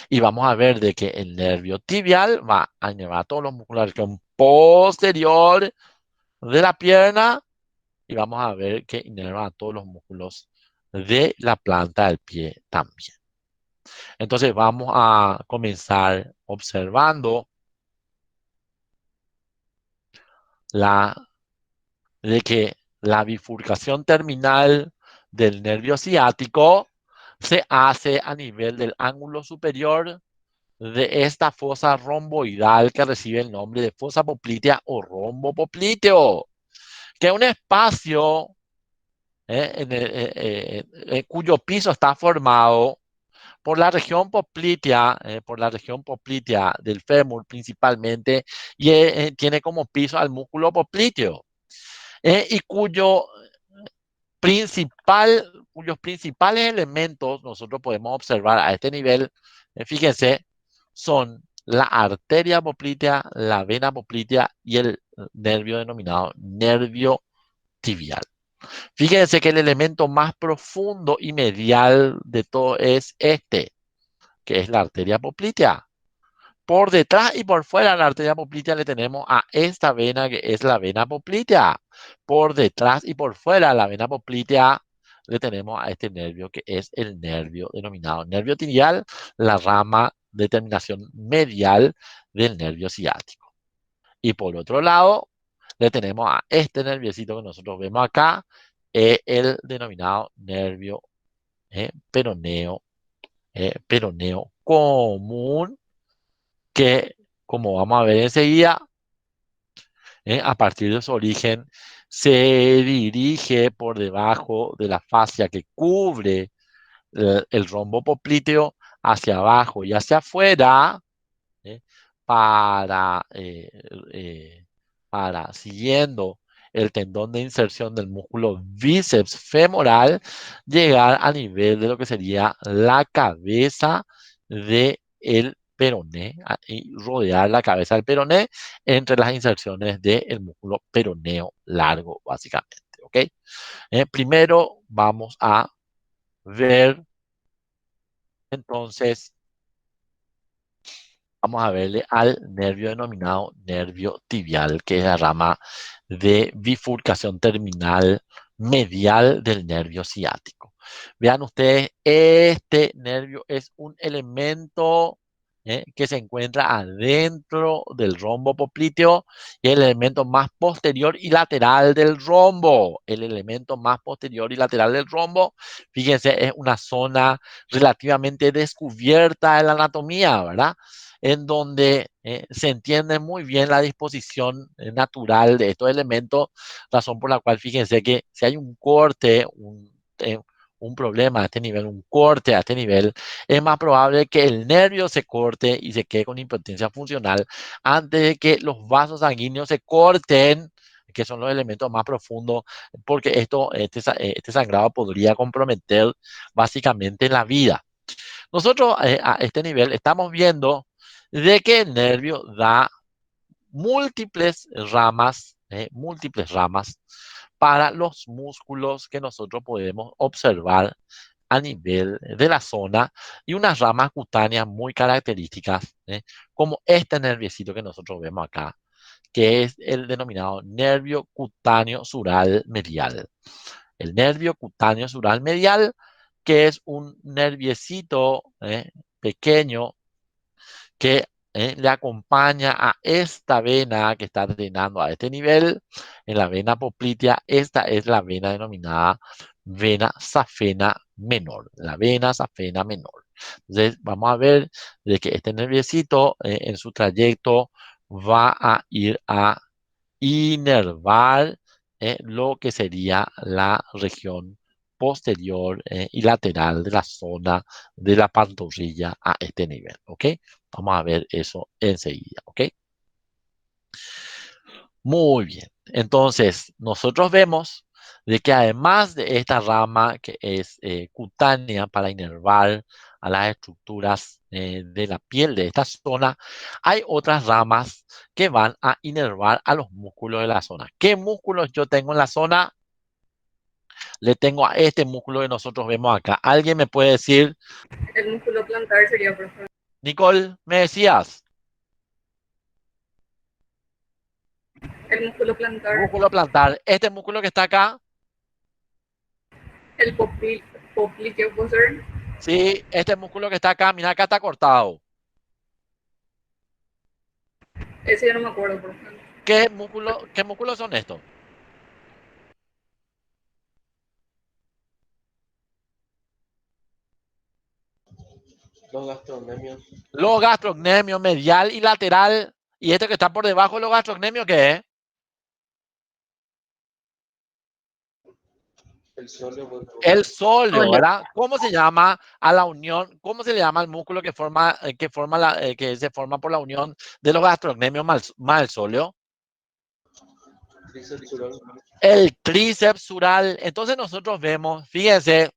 Y vamos a ver de que el nervio tibial va a inervar a todos los músculos de la región posterior de la pierna, y vamos a ver que inerva a todos los músculos de la planta del pie también. Entonces vamos a comenzar observando de que la bifurcación terminal del nervio ciático se hace a nivel del ángulo superior de esta fosa romboidal que recibe el nombre de fosa poplitea o rombo popliteo, que es un espacio cuyo piso está formado por la región poplitea del fémur principalmente, y tiene como piso al músculo popliteo, y cuyos principales elementos nosotros podemos observar a este nivel, fíjense, son la arteria poplitea, la vena poplitea y el nervio denominado nervio tibial. Fíjense que el elemento más profundo y medial de todo es este, que es la arteria poplitea. Por detrás y por fuera de la arteria poplitea le tenemos a esta vena que es la vena poplitea. Por detrás y por fuera de la vena poplitea le tenemos a este nervio que es el nervio denominado nervio tibial, la rama de terminación medial del nervio ciático. Y por otro lado le tenemos a este nerviecito que nosotros vemos acá, el denominado nervio peroneo, peroneo común, que, como vamos a ver enseguida, a partir de su origen, se dirige por debajo de la fascia que cubre el rombo popliteo hacia abajo y hacia afuera, ¿eh? para, eh, siguiendo el tendón de inserción del músculo bíceps femoral, llegar a nivel de lo que sería la cabeza del peroné, y rodear la cabeza del peroné entre las inserciones del músculo peroneo largo, básicamente. ¿Ok? Primero vamos a ver, entonces, vamos a verle al nervio denominado nervio tibial, que es la rama de bifurcación terminal medial del nervio ciático. Vean ustedes, este nervio es un elemento que se encuentra adentro del rombo popliteo, y el elemento más posterior y lateral del rombo. El elemento más posterior y lateral del rombo, fíjense, es una zona relativamente descubierta en la anatomía, ¿verdad? En donde se entiende muy bien la disposición natural de estos elementos, razón por la cual fíjense que si hay un corte, un problema a este nivel, un corte a este nivel, es más probable que el nervio se corte y se quede con impotencia funcional antes de que los vasos sanguíneos se corten, que son los elementos más profundos, porque este sangrado podría comprometer básicamente la vida. Nosotros a este nivel estamos viendo de que el nervio da múltiples ramas para los músculos que nosotros podemos observar a nivel de la zona, y unas ramas cutáneas muy características, como este nerviecito que nosotros vemos acá, que es el denominado nervio cutáneo sural medial. El nervio cutáneo sural medial, que es un nerviecito pequeño que le acompaña a esta vena que está drenando a este nivel, en la vena poplitea. Esta es la vena denominada vena safena menor, la vena safena menor. Entonces, vamos a ver de que este nerviecito en su trayecto va a ir a inervar lo que sería la región posterior y lateral de la zona de la pantorrilla a este nivel, ¿ok? Vamos a ver eso enseguida, ¿ok? Muy bien. Entonces, nosotros vemos de que además de esta rama que es cutánea para inervar a las estructuras de la piel de esta zona, hay otras ramas que van a inervar a los músculos de la zona. ¿Qué músculos yo tengo en la zona? Le tengo a este músculo que nosotros vemos acá. ¿Alguien me puede decir? El músculo plantar sería, por ejemplo, Nicole, me decías, el músculo plantar, músculo plantar. Este músculo que está acá, el popliteo posterior, sí, este músculo que está acá, mira acá está cortado. ese ya no me acuerdo, por ejemplo. Qué músculos son estos? Los gastrocnemios. Los gastrocnemios medial y lateral. Y este que está por debajo de los gastrocnemios, ¿qué es? El sóleo. El sóleo, Sóleo. ¿verdad? ¿Cómo se llama a la unión? ¿Cómo se le llama al músculo que se forma por la unión de los gastrocnemios más el sóleo? Tríceps sural. El tríceps sural. Entonces nosotros vemos, fíjense,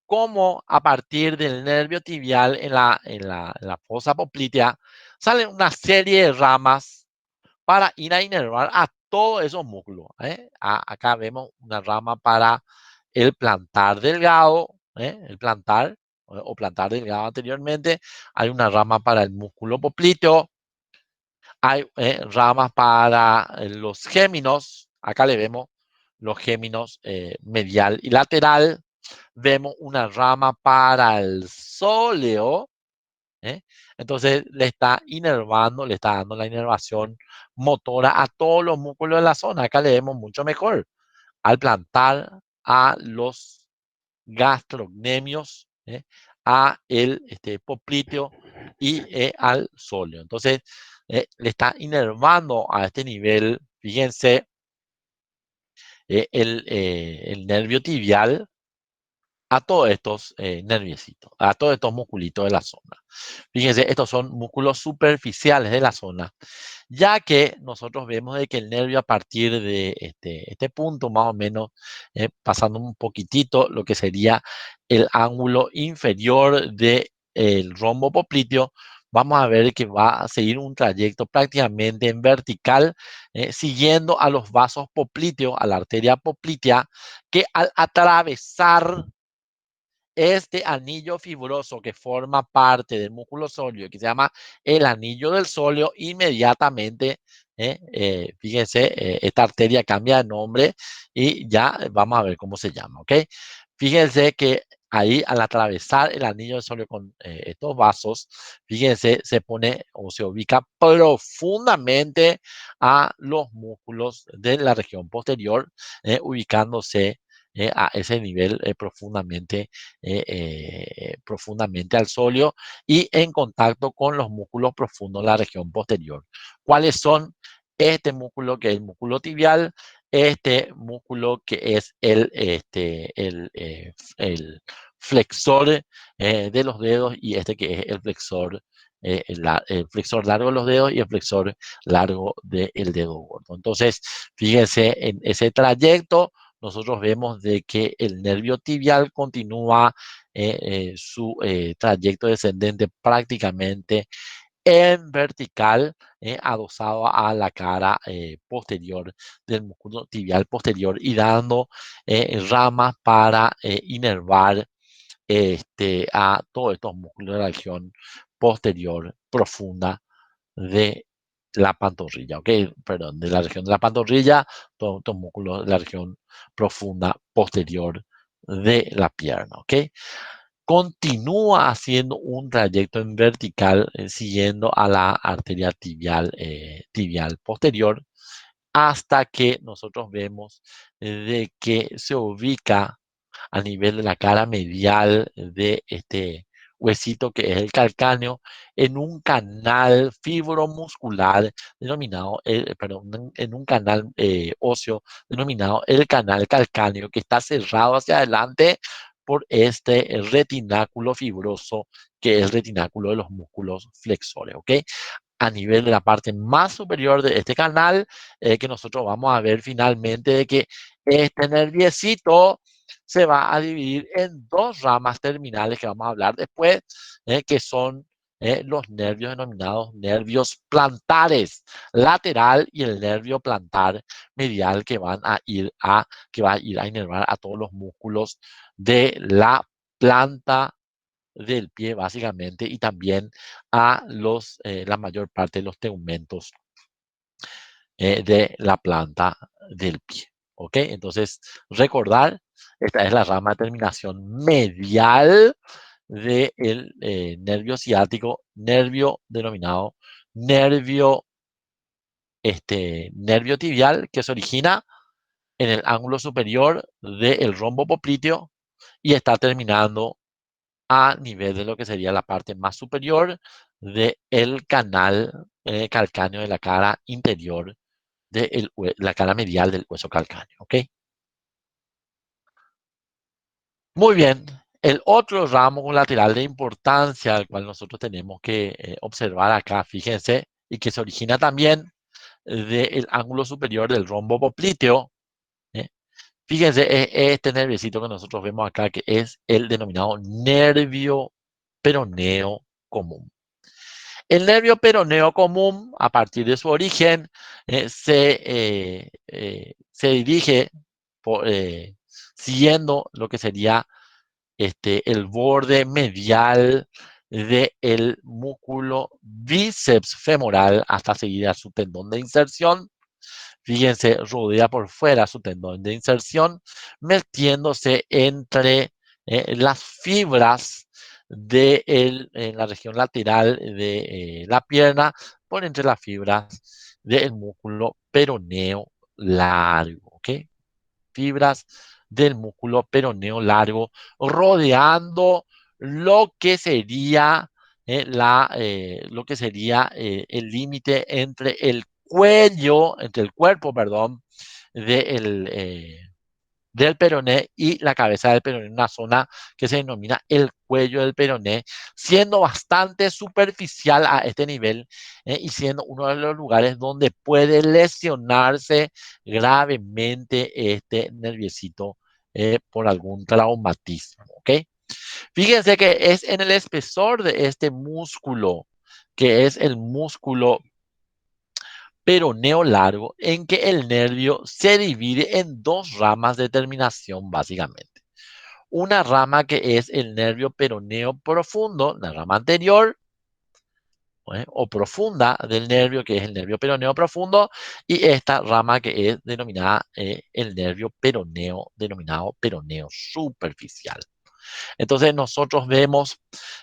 cómo a partir del nervio tibial en la fosa poplitea salen una serie de ramas para ir a inervar a todos esos músculos. Acá vemos una rama para el plantar delgado, el plantar o plantar delgado anteriormente. Hay una rama para el músculo popliteo. Hay ramas para los géminos. Acá le vemos los géminos medial y lateral. Vemos una rama para el sóleo. ¿eh? Entonces le está inervando, le está dando la inervación motora a todos los músculos de la zona. Acá le vemos mucho mejor al plantar a los gastrocnemios, a el popliteo y al sóleo. Entonces le está inervando a este nivel, fíjense, el nervio tibial a todos estos nerviecitos, a todos estos musculitos de la zona. Fíjense, estos son músculos superficiales de la zona, ya que nosotros vemos de que el nervio a partir de este punto, más o menos, pasando un poquitito lo que sería el ángulo inferior del rombo popliteo, vamos a ver que va a seguir un trayecto prácticamente en vertical, siguiendo a los vasos popliteos, a la arteria poplitea, que al atravesar este anillo fibroso que forma parte del músculo sóleo, que se llama el anillo del sóleo, inmediatamente, fíjense, esta arteria cambia de nombre y ya vamos a ver cómo se llama, ¿ok? Fíjense que ahí al atravesar el anillo del sóleo con estos vasos, fíjense, se pone o se ubica profundamente a los músculos de la región posterior, ubicándose a ese nivel profundamente al sóleo y en contacto con los músculos profundos de la región posterior. ¿Cuáles son? Este músculo que es el músculo tibial, este músculo que es el flexor de los dedos y este que es el flexor, el flexor largo de los dedos y el flexor largo del dedo gordo. Entonces, fíjense en ese trayecto nosotros vemos de que el nervio tibial continúa su trayecto descendente prácticamente en vertical, adosado a la cara posterior del músculo tibial posterior y dando ramas para inervar a todos estos músculos de la región posterior profunda de la pantorrilla, ¿ok? Perdón, de la región de la pantorrilla, todos estos músculos de la región profunda posterior de la pierna, ¿ok? Continúa haciendo un trayecto en vertical, siguiendo a la arteria tibial posterior, hasta que nosotros vemos de que se ubica a nivel de la cara medial de este huesito que es el calcáneo en un canal fibromuscular denominado, perdón, en un canal óseo denominado el canal calcáneo que está cerrado hacia adelante por este retináculo fibroso que es el retináculo de los músculos flexores, ¿ok? A nivel de la parte más superior de este canal, que nosotros vamos a ver finalmente de que este nerviecito se va a dividir en dos ramas terminales que vamos a hablar después, que son los nervios denominados nervios plantares lateral y el nervio plantar medial que va a ir a inervar a todos los músculos de la planta del pie básicamente y también a la mayor parte de los tegmentos de la planta del pie. ¿Ok? Entonces, recordar, esta es la rama de terminación medial del nervio ciático, nervio denominado nervio tibial, que se origina en el ángulo superior del rombo popliteo y está terminando a nivel de lo que sería la parte más superior del canal calcáneo de la cara interior de la cara medial del hueso calcáneo. ¿Ok? Muy bien. El otro ramo lateral de importancia al cual nosotros tenemos que observar acá, fíjense, y que se origina también del ángulo superior del rombo popliteo. ¿Eh? Fíjense, es este nerviecito que nosotros vemos acá, que es el denominado nervio peroneo común. El nervio peroneo común, a partir de su origen, se dirige siguiendo lo que sería el borde medial del músculo bíceps femoral hasta seguir a su tendón de inserción. Fíjense, rodea por fuera su tendón de inserción, metiéndose entre las fibras en la región lateral de la pierna, por entre las fibras del músculo peroneo largo, ¿ok? Fibras del músculo peroneo largo, rodeando lo que sería, el límite entre el cuerpo, perdón, del peroné y la cabeza del peroné, una zona que se denomina el cuello del peroné, siendo bastante superficial a este nivel y siendo uno de los lugares donde puede lesionarse gravemente este nerviecito por algún traumatismo. ¿Ok? Fíjense que es en el espesor de este músculo, que es el músculo peroneo largo, en que el nervio se divide en dos ramas de terminación, básicamente. Una rama que es el nervio peroneo profundo, la rama anterior, o profunda del nervio, que es el nervio peroneo profundo, y esta rama que es denominada el nervio peroneo, denominado peroneo superficial. Entonces nosotros vemos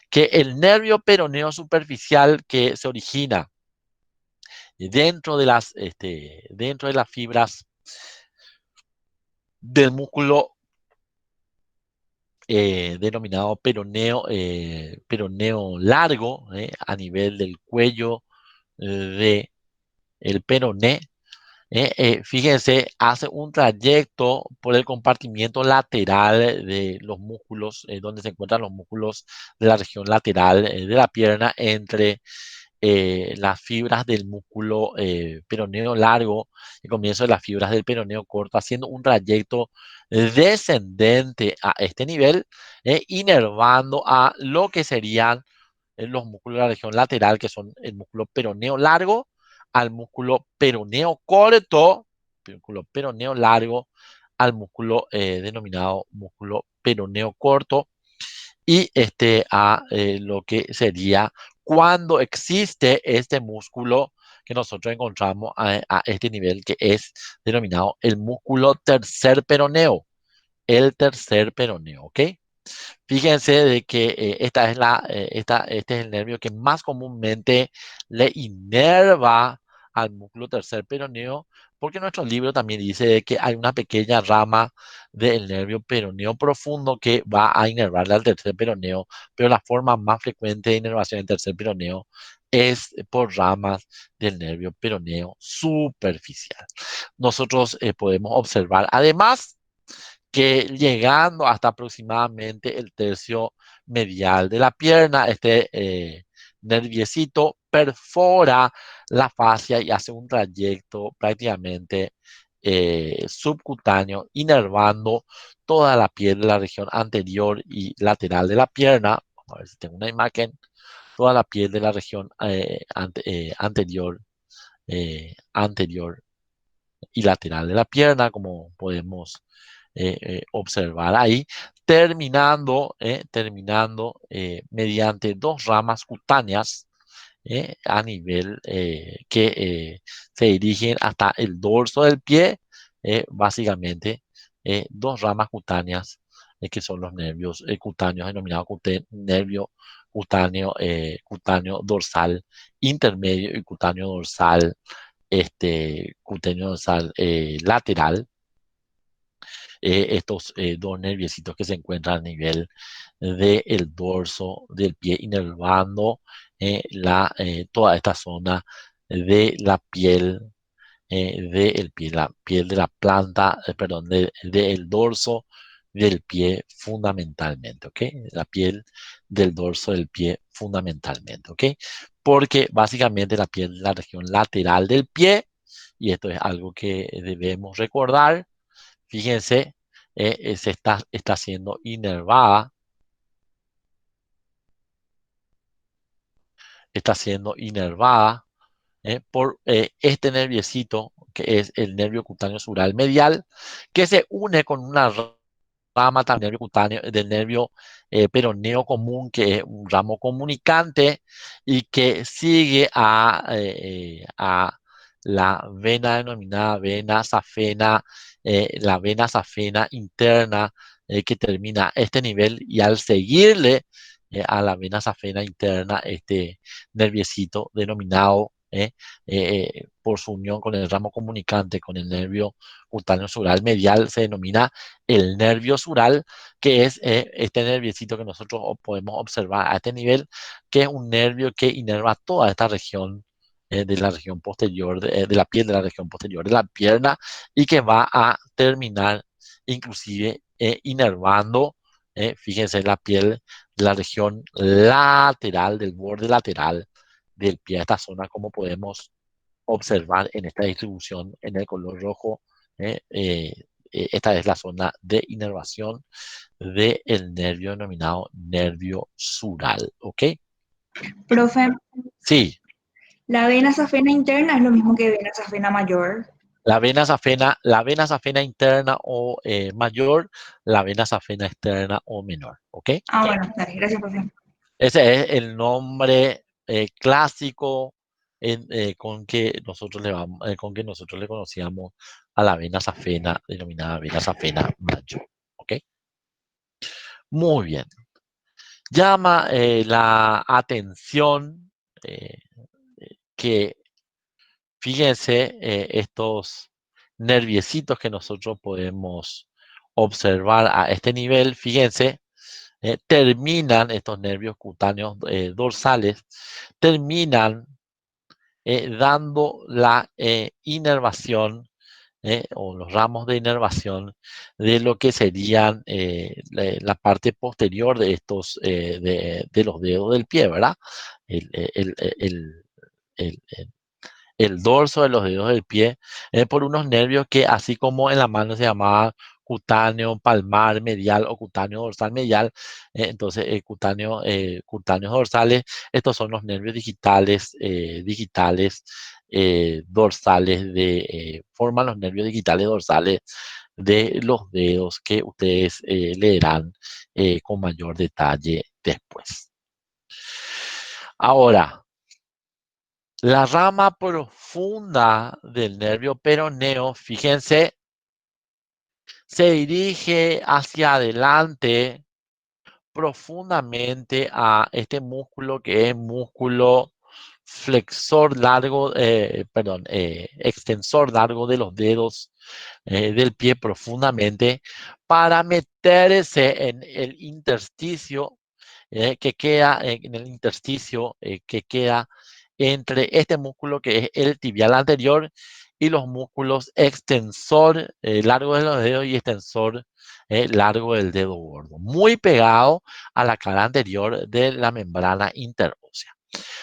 que el nervio peroneo superficial que se origina dentro de las fibras del músculo denominado peroneo largo, a nivel del cuello del peroné. Fíjense, hace un trayecto por el compartimiento lateral de los músculos, donde se encuentran los músculos de la región lateral de la pierna, entre las fibras del músculo peroneo largo y comienzo de las fibras del peroneo corto, haciendo un trayecto descendente a este nivel, inervando a lo que serían los músculos de la región lateral, que son el músculo peroneo largo, al músculo peroneo corto, músculo peroneo largo, al músculo denominado músculo peroneo corto, y a lo que sería cuando existe este músculo que nosotros encontramos a este nivel, que es denominado el músculo tercer peroneo, el tercer peroneo, ¿ok? Fíjense de que este es el nervio que más comúnmente le inerva al músculo tercer peroneo, Porque nuestro libro también dice que hay una pequeña rama del nervio peroneo profundo que va a inervarle al tercer peroneo, pero la forma más frecuente de inervación del tercer peroneo es por ramas del nervio peroneo superficial. Nosotros podemos observar, además, que llegando hasta aproximadamente el tercio medial de la pierna, este nerviecito perfora la fascia y hace un trayecto prácticamente subcutáneo, inervando toda la piel de la región anterior y lateral de la pierna. Vamos a ver si tengo una imagen. Toda la piel de la región anterior y lateral de la pierna, como podemos observar ahí, terminando mediante dos ramas cutáneas a nivel se dirigen hasta el dorso del pie, básicamente dos ramas cutáneas que son los nervios cutáneos denominados nervio cutáneo dorsal intermedio y cutáneo dorsal lateral. Estos dos nerviecitos que se encuentran a nivel del dorso del pie, inervando toda esta zona de la piel del pie, la piel de la planta, perdón, del dorso del pie fundamentalmente, ¿ok? La piel del dorso del pie fundamentalmente, ¿ok? Porque básicamente la piel de la región lateral del pie, y esto es algo que debemos recordar, fíjense, está siendo inervada por este nerviecito que es el nervio cutáneo sural medial, que se une con una rama también nervio cutáneo, del nervio peroneo común, que es un ramo comunicante y que sigue a la vena denominada vena safena, la vena safena interna que termina este nivel, y al seguirle a la vena safena interna, este nerviecito denominado por su unión con el ramo comunicante, con el nervio cutáneo sural medial, se denomina el nervio sural, que es este nerviecito que nosotros podemos observar a este nivel, que es un nervio que inerva toda esta región de la región posterior, de la piel de la región posterior de la pierna, y que va a terminar inclusive inervando, fíjense, la piel de la región lateral, del borde lateral del pie, esta zona, como podemos observar en esta distribución en el color rojo. Esta es la zona de inervación del nervio denominado nervio sural, ¿ok? Profe, Sí, la vena safena interna es lo mismo que vena safena mayor. la vena safena interna o mayor, la vena safena externa o menor, ¿ok? Ah, bueno, dale, gracias, profe. Ese es el nombre clásico con que nosotros le conocíamos a la vena safena, denominada vena safena mayor, ¿ok? Muy bien. Llama la atención que, fíjense, estos nerviecitos que nosotros podemos observar a este nivel, fíjense, terminan estos nervios cutáneos dorsales, terminan dando la inervación o los ramos de inervación de lo que serían la parte posterior de estos, de los dedos del pie, ¿verdad? El, el, el, el- el- el dorso de los dedos del pie, por unos nervios que, así como en la mano se llamaba cutáneo palmar medial o cutáneo dorsal medial, entonces cutáneos dorsales, estos son los nervios digitales dorsales forman los nervios digitales dorsales de los dedos, que ustedes leerán con mayor detalle después. Ahora, la rama profunda del nervio peroneo, fíjense, se dirige hacia adelante profundamente a este músculo, que es músculo flexor largo, extensor largo de los dedos del pie profundamente para meterse en el intersticio que queda, en el intersticio que queda entre este músculo que es el tibial anterior y los músculos extensor largo de los dedos y extensor largo del dedo gordo, muy pegado a la cara anterior de la membrana interósea,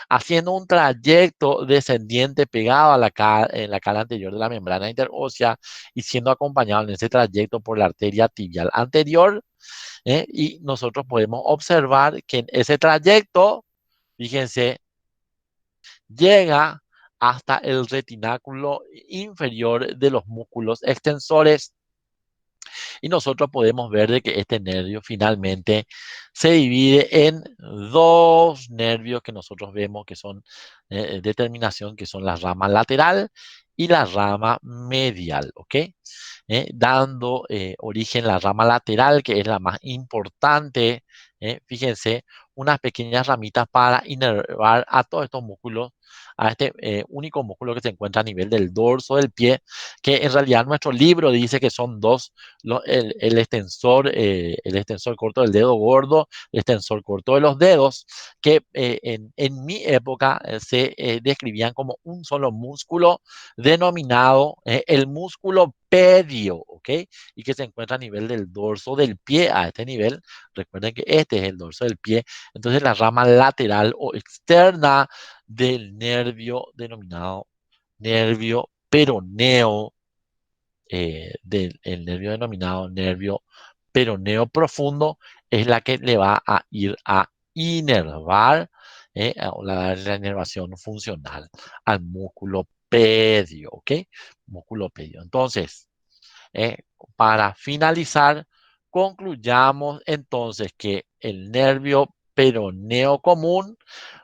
haciendo un trayecto descendiente pegado a en la cara anterior de la membrana interósea y siendo acompañado en ese trayecto por la arteria tibial anterior. Y nosotros podemos observar que en ese trayecto, fíjense, llega hasta el retináculo inferior de los músculos extensores. Y nosotros podemos ver de que este nervio finalmente se divide en dos nervios que nosotros vemos que son de terminación, que son la rama lateral y la rama medial, ¿ok? Dando origen a la rama lateral, que es la más importante, fíjense, unas pequeñas ramitas para inervar a todos estos músculos, a este único músculo que se encuentra a nivel del dorso del pie, que en realidad nuestro libro dice que son dos, el extensor corto del dedo gordo, el extensor corto de los dedos, que en mi época se describían como un solo músculo denominado el músculo pedio, ¿ok? Y que se encuentra a nivel del dorso del pie, a este nivel. Recuerden que este es el dorso del pie. Entonces la rama lateral o externa del nervio denominado nervio peroneo, del el nervio denominado nervio peroneo profundo, es la que le va a ir a inervar, la inervación funcional al músculo pedio, ¿ok? Músculo pedio. Entonces, eh, para finalizar, concluyamos entonces que el nervio peroneo común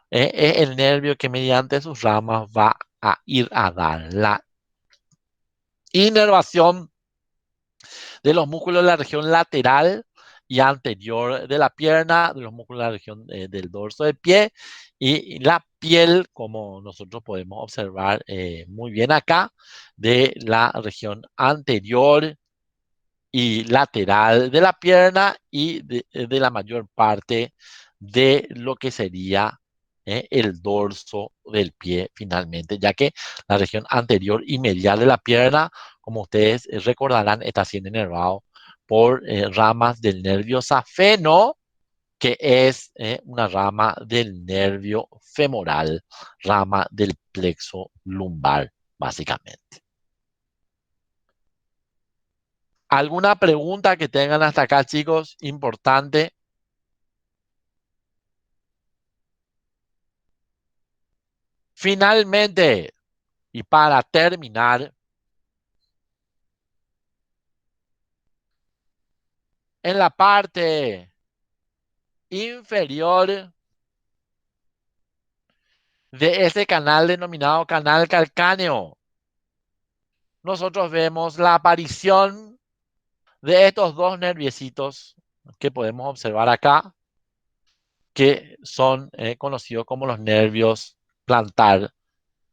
es el nervio que mediante sus ramas va a ir a dar la inervación de los músculos de la región lateral y anterior de la pierna, de los músculos de la región del dorso del pie y la piel, como nosotros podemos observar muy bien acá, de la región anterior y lateral de la pierna y de la mayor parte de lo que sería el dorso del pie finalmente, ya que la región anterior y medial de la pierna, como ustedes recordarán, está siendo inervado por ramas del nervio safeno, que es una rama del nervio femoral, rama del plexo lumbar, básicamente. ¿Alguna pregunta que tengan hasta acá, chicos? Importante. Finalmente, y para terminar, en la parte inferior de ese canal denominado canal calcáneo, nosotros vemos la aparición de estos dos nerviecitos que podemos observar acá, que son conocidos como los nervios plantar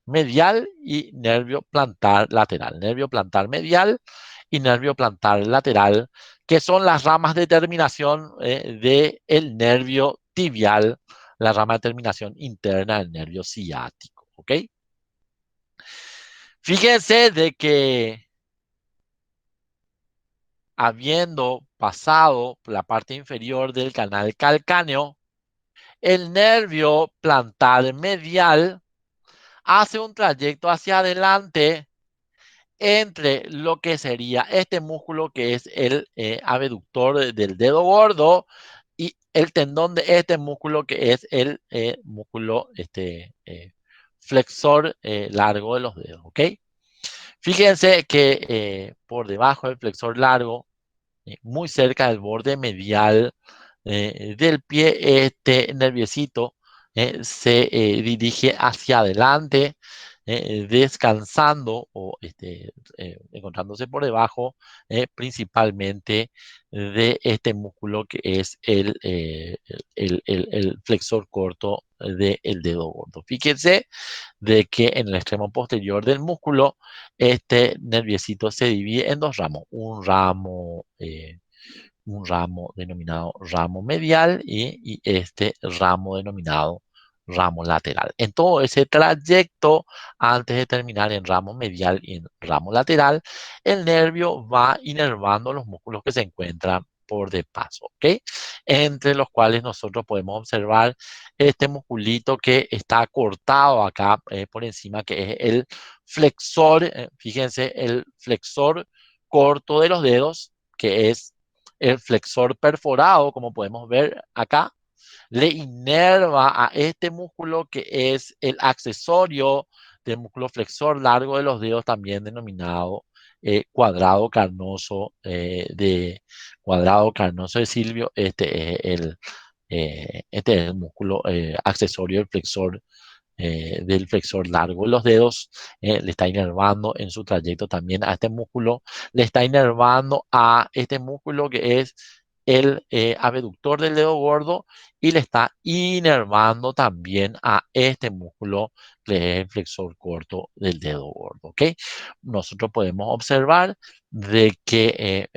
medial y nervio plantar lateral. Nervio plantar medial y nervio plantar lateral, que son las ramas de terminación del nervio tibial, la rama de terminación interna del nervio ciático. ¿Ok? Fíjense de que habiendo pasado por la parte inferior del canal calcáneo, el nervio plantar medial hace un trayecto hacia adelante entre lo que sería este músculo que es el abductor del dedo gordo y el tendón de este músculo que es el músculo flexor largo de los dedos, ¿ok? Fíjense que por debajo del flexor largo, muy cerca del borde medial del pie, este nerviecito se dirige hacia adelante descansando o encontrándose por debajo principalmente de este músculo que es el flexor corto del dedo gordo. Fíjense de que en el extremo posterior del músculo este nerviecito se divide en dos ramos, un ramo denominado ramo medial y este ramo denominado ramo lateral. En todo ese trayecto, antes de terminar en ramo medial y en ramo lateral, el nervio va inervando los músculos que se encuentran por de paso, ¿ok? Entre los cuales nosotros podemos observar este musculito que está cortado acá por encima, que es el flexor, fíjense, el flexor corto de los dedos, que es el flexor perforado, como podemos ver acá, le inerva a este músculo que es el accesorio del músculo flexor largo de los dedos, también denominado cuadrado carnoso de Silvio. Este es el músculo accesorio del flexor largo de los dedos. Le está inervando en su trayecto también a este músculo, le está inervando a este músculo que es el abductor del dedo gordo y le está inervando también a este músculo que es el flexor corto del dedo gordo, ¿ok? Nosotros podemos observar de que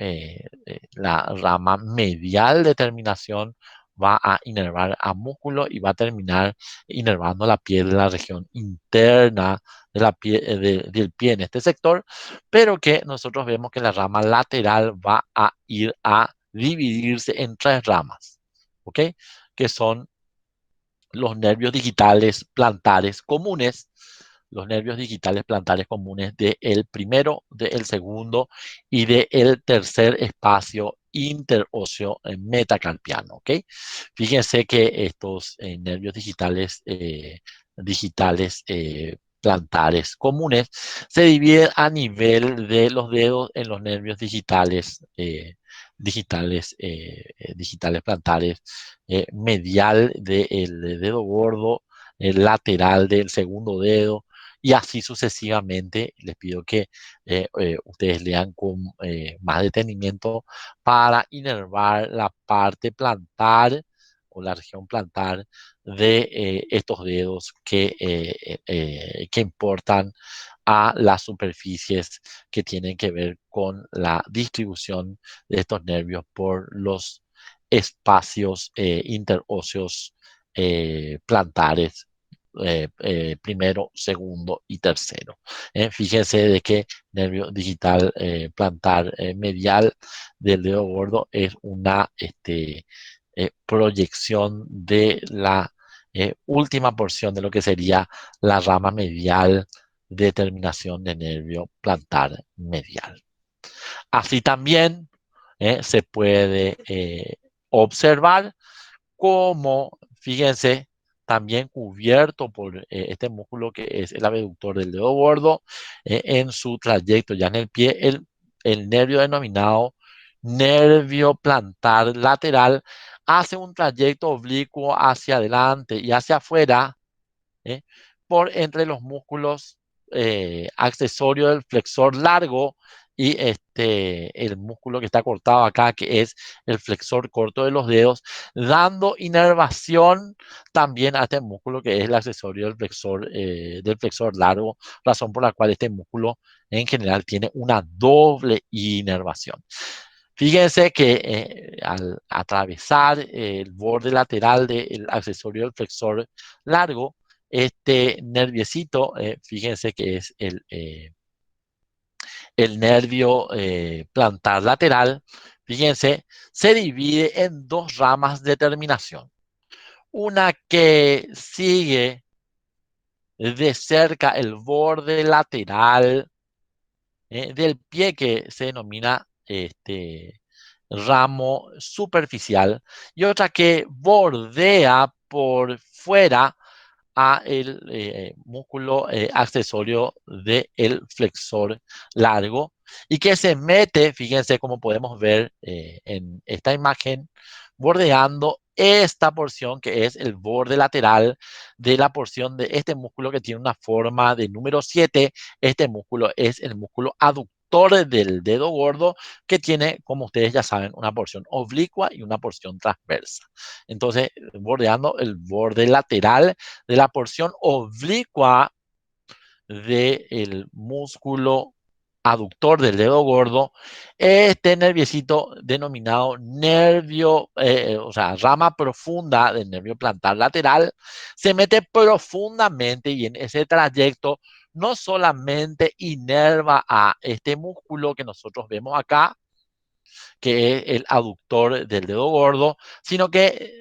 la rama medial de terminación va a inervar a músculo y va a terminar inervando la piel de la región interna de la del pie en este sector, pero que nosotros vemos que la rama lateral va a ir a dividirse en tres ramas, ¿ok? Que son los nervios digitales plantares comunes, los nervios digitales plantares comunes del primero, del segundo y del tercer espacio interóseo metacarpiano, ¿ok? Fíjense que estos nervios digitales plantares comunes se dividen a nivel de los dedos en los nervios digitales plantares medial del dedo gordo, el lateral del segundo dedo, y así sucesivamente. Les pido que ustedes lean con más detenimiento para inervar la parte plantar o la región plantar de estos dedos que importan a las superficies que tienen que ver con la distribución de estos nervios por los espacios interóseos plantares, primero, segundo y tercero. Fíjense de que nervio digital plantar medial del dedo gordo es una proyección de la última porción de lo que sería la rama medial de terminación de nervio plantar medial. Así también se puede observar cómo, fíjense, también cubierto por este músculo que es el abductor del dedo gordo, en su trayecto ya en el pie, el nervio denominado nervio plantar lateral hace un trayecto oblicuo hacia adelante y hacia afuera, ¿eh? Por entre los músculos accesorios del flexor largo y el músculo que está cortado acá, que es el flexor corto de los dedos, dando inervación también a este músculo que es el accesorio del flexor largo, razón por la cual este músculo en general tiene una doble inervación. Fíjense que al atravesar el borde lateral del accesorio del flexor largo, este nerviecito, fíjense que es el nervio plantar lateral, fíjense, se divide en dos ramas de terminación. Una que sigue de cerca el borde lateral del pie, que se denomina ramo superficial, y otra que bordea por fuera a el músculo accesorio del flexor largo y que se mete, fíjense cómo podemos ver en esta imagen, bordeando esta porción que es el borde lateral de la porción de este músculo que tiene una forma de número 7. Este músculo es el músculo aductor del dedo gordo que tiene, como ustedes ya saben, una porción oblicua y una porción transversa. Entonces, bordeando el borde lateral de la porción oblicua del músculo aductor del dedo gordo, este nerviecito denominado nervio, o sea, rama profunda del nervio plantar lateral, se mete profundamente y en ese trayecto no solamente inerva a este músculo que nosotros vemos acá, que es el aductor del dedo gordo, sino que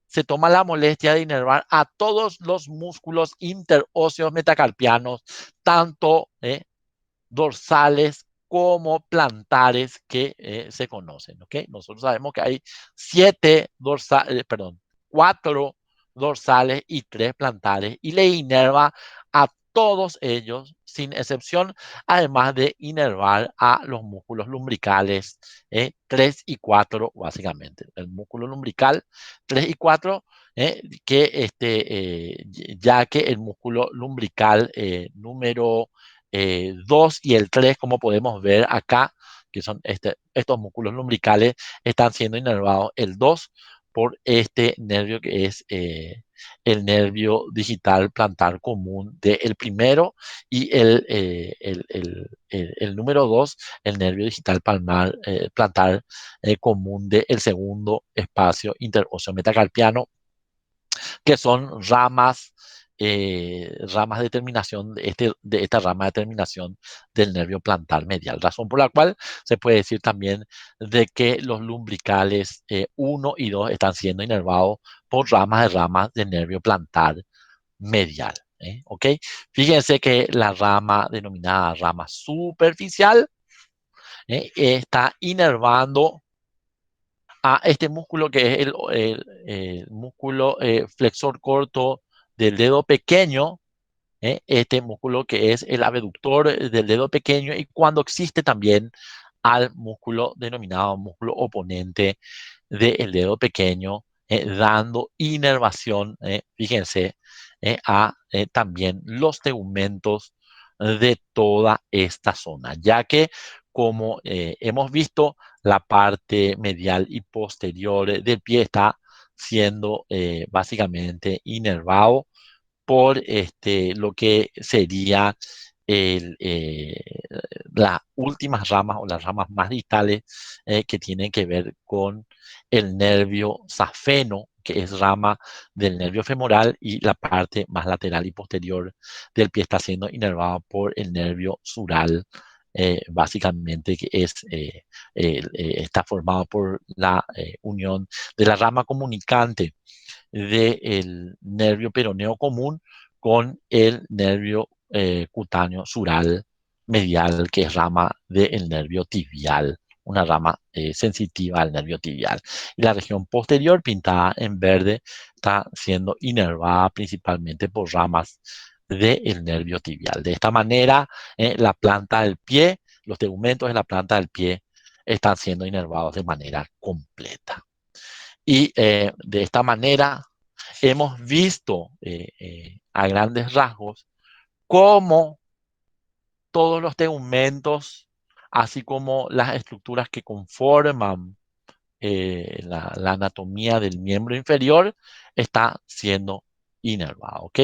se toma la molestia de inervar a todos los músculos interóseos metacarpianos, tanto dorsales como plantares que se conocen, ¿ok? Nosotros sabemos que hay 4 dorsales y 3 plantares y le inerva a todos ellos sin excepción, además de inervar a los músculos lumbricales 3 y 4 básicamente. El músculo lumbrical 3 y 4 ya que el músculo lumbrical número 2 y el 3, como podemos ver acá, que son estos músculos lumbricales, están siendo inervados el 2 por este nervio que es el nervio digital plantar común del primero y el número 2, el nervio digital plantar común del segundo espacio interóseo metacarpiano, que son ramas de terminación de esta rama de terminación del nervio plantar medial. Razón por la cual se puede decir también de que los lumbricales 1 y 2 están siendo inervados por ramas del nervio plantar medial. ¿Ok? Fíjense que la rama denominada rama superficial está inervando a este músculo que es el músculo flexor corto del dedo pequeño, este músculo que es el abductor del dedo pequeño, y cuando existe también al músculo denominado músculo oponente del dedo pequeño, dando inervación, fíjense, a también los tegumentos de toda esta zona, ya que como hemos visto, la parte medial y posterior del pie está siendo básicamente inervado por lo que sería el, las últimas ramas o las ramas más distales que tienen que ver con el nervio safeno, que es rama del nervio femoral, y la parte más lateral y posterior del pie está siendo inervada por el nervio sural, básicamente, que es, está formado por la unión de la rama comunicante del nervio peroneo común con el nervio cutáneo sural medial, que es rama del nervio tibial, una rama sensitiva al nervio tibial. Y la región posterior, pintada en verde, está siendo inervada principalmente por ramas del nervio tibial. De esta manera, la planta del pie, los tegumentos de la planta del pie están siendo inervados de manera completa. Y de esta manera hemos visto a grandes rasgos cómo todos los tegumentos, así como las estructuras que conforman la anatomía del miembro inferior, está siendo inervado, ¿ok?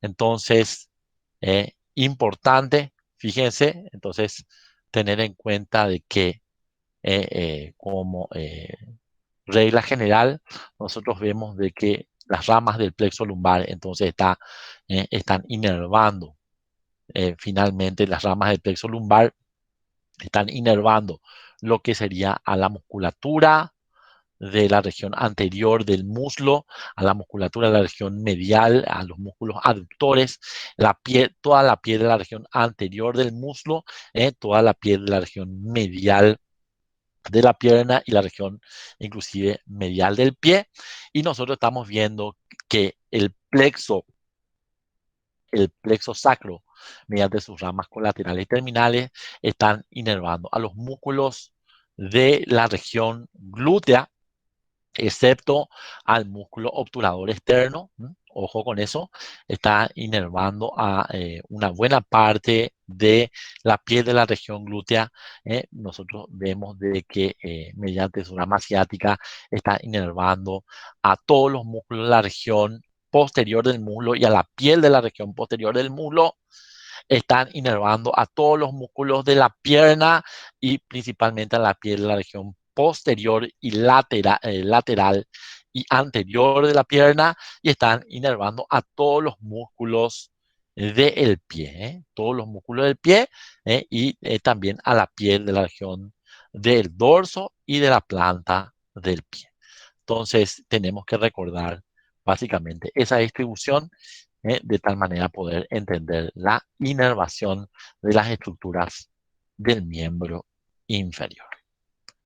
Entonces, importante, fíjense, entonces, tener en cuenta de que como regla general, nosotros vemos de que las ramas del plexo lumbar entonces están inervando. Finalmente, las ramas del plexo lumbar están inervando lo que sería a la musculatura de la región anterior del muslo, a la musculatura de la región medial, a los músculos aductores, toda la piel de la región anterior del muslo, toda la piel de la región medial de la pierna y la región inclusive medial del pie. Y nosotros estamos viendo que el plexo sacro, mediante sus ramas colaterales y terminales, están inervando a los músculos de la región glútea, excepto al músculo obturador externo. Ojo con eso, está inervando a una buena parte de la piel de la región glútea. Nosotros vemos de que mediante su rama ciática está inervando a todos los músculos de la región posterior del muslo y a la piel de la región posterior del muslo. Están inervando a todos los músculos de la pierna y principalmente a la piel de la región posterior y lateral y anterior de la pierna, y están inervando a todos los músculos del pie, todos los músculos del pie, y también a la piel de la región del dorso y de la planta del pie. Entonces tenemos que recordar básicamente esa distribución, de tal manera poder entender la inervación de las estructuras del miembro inferior.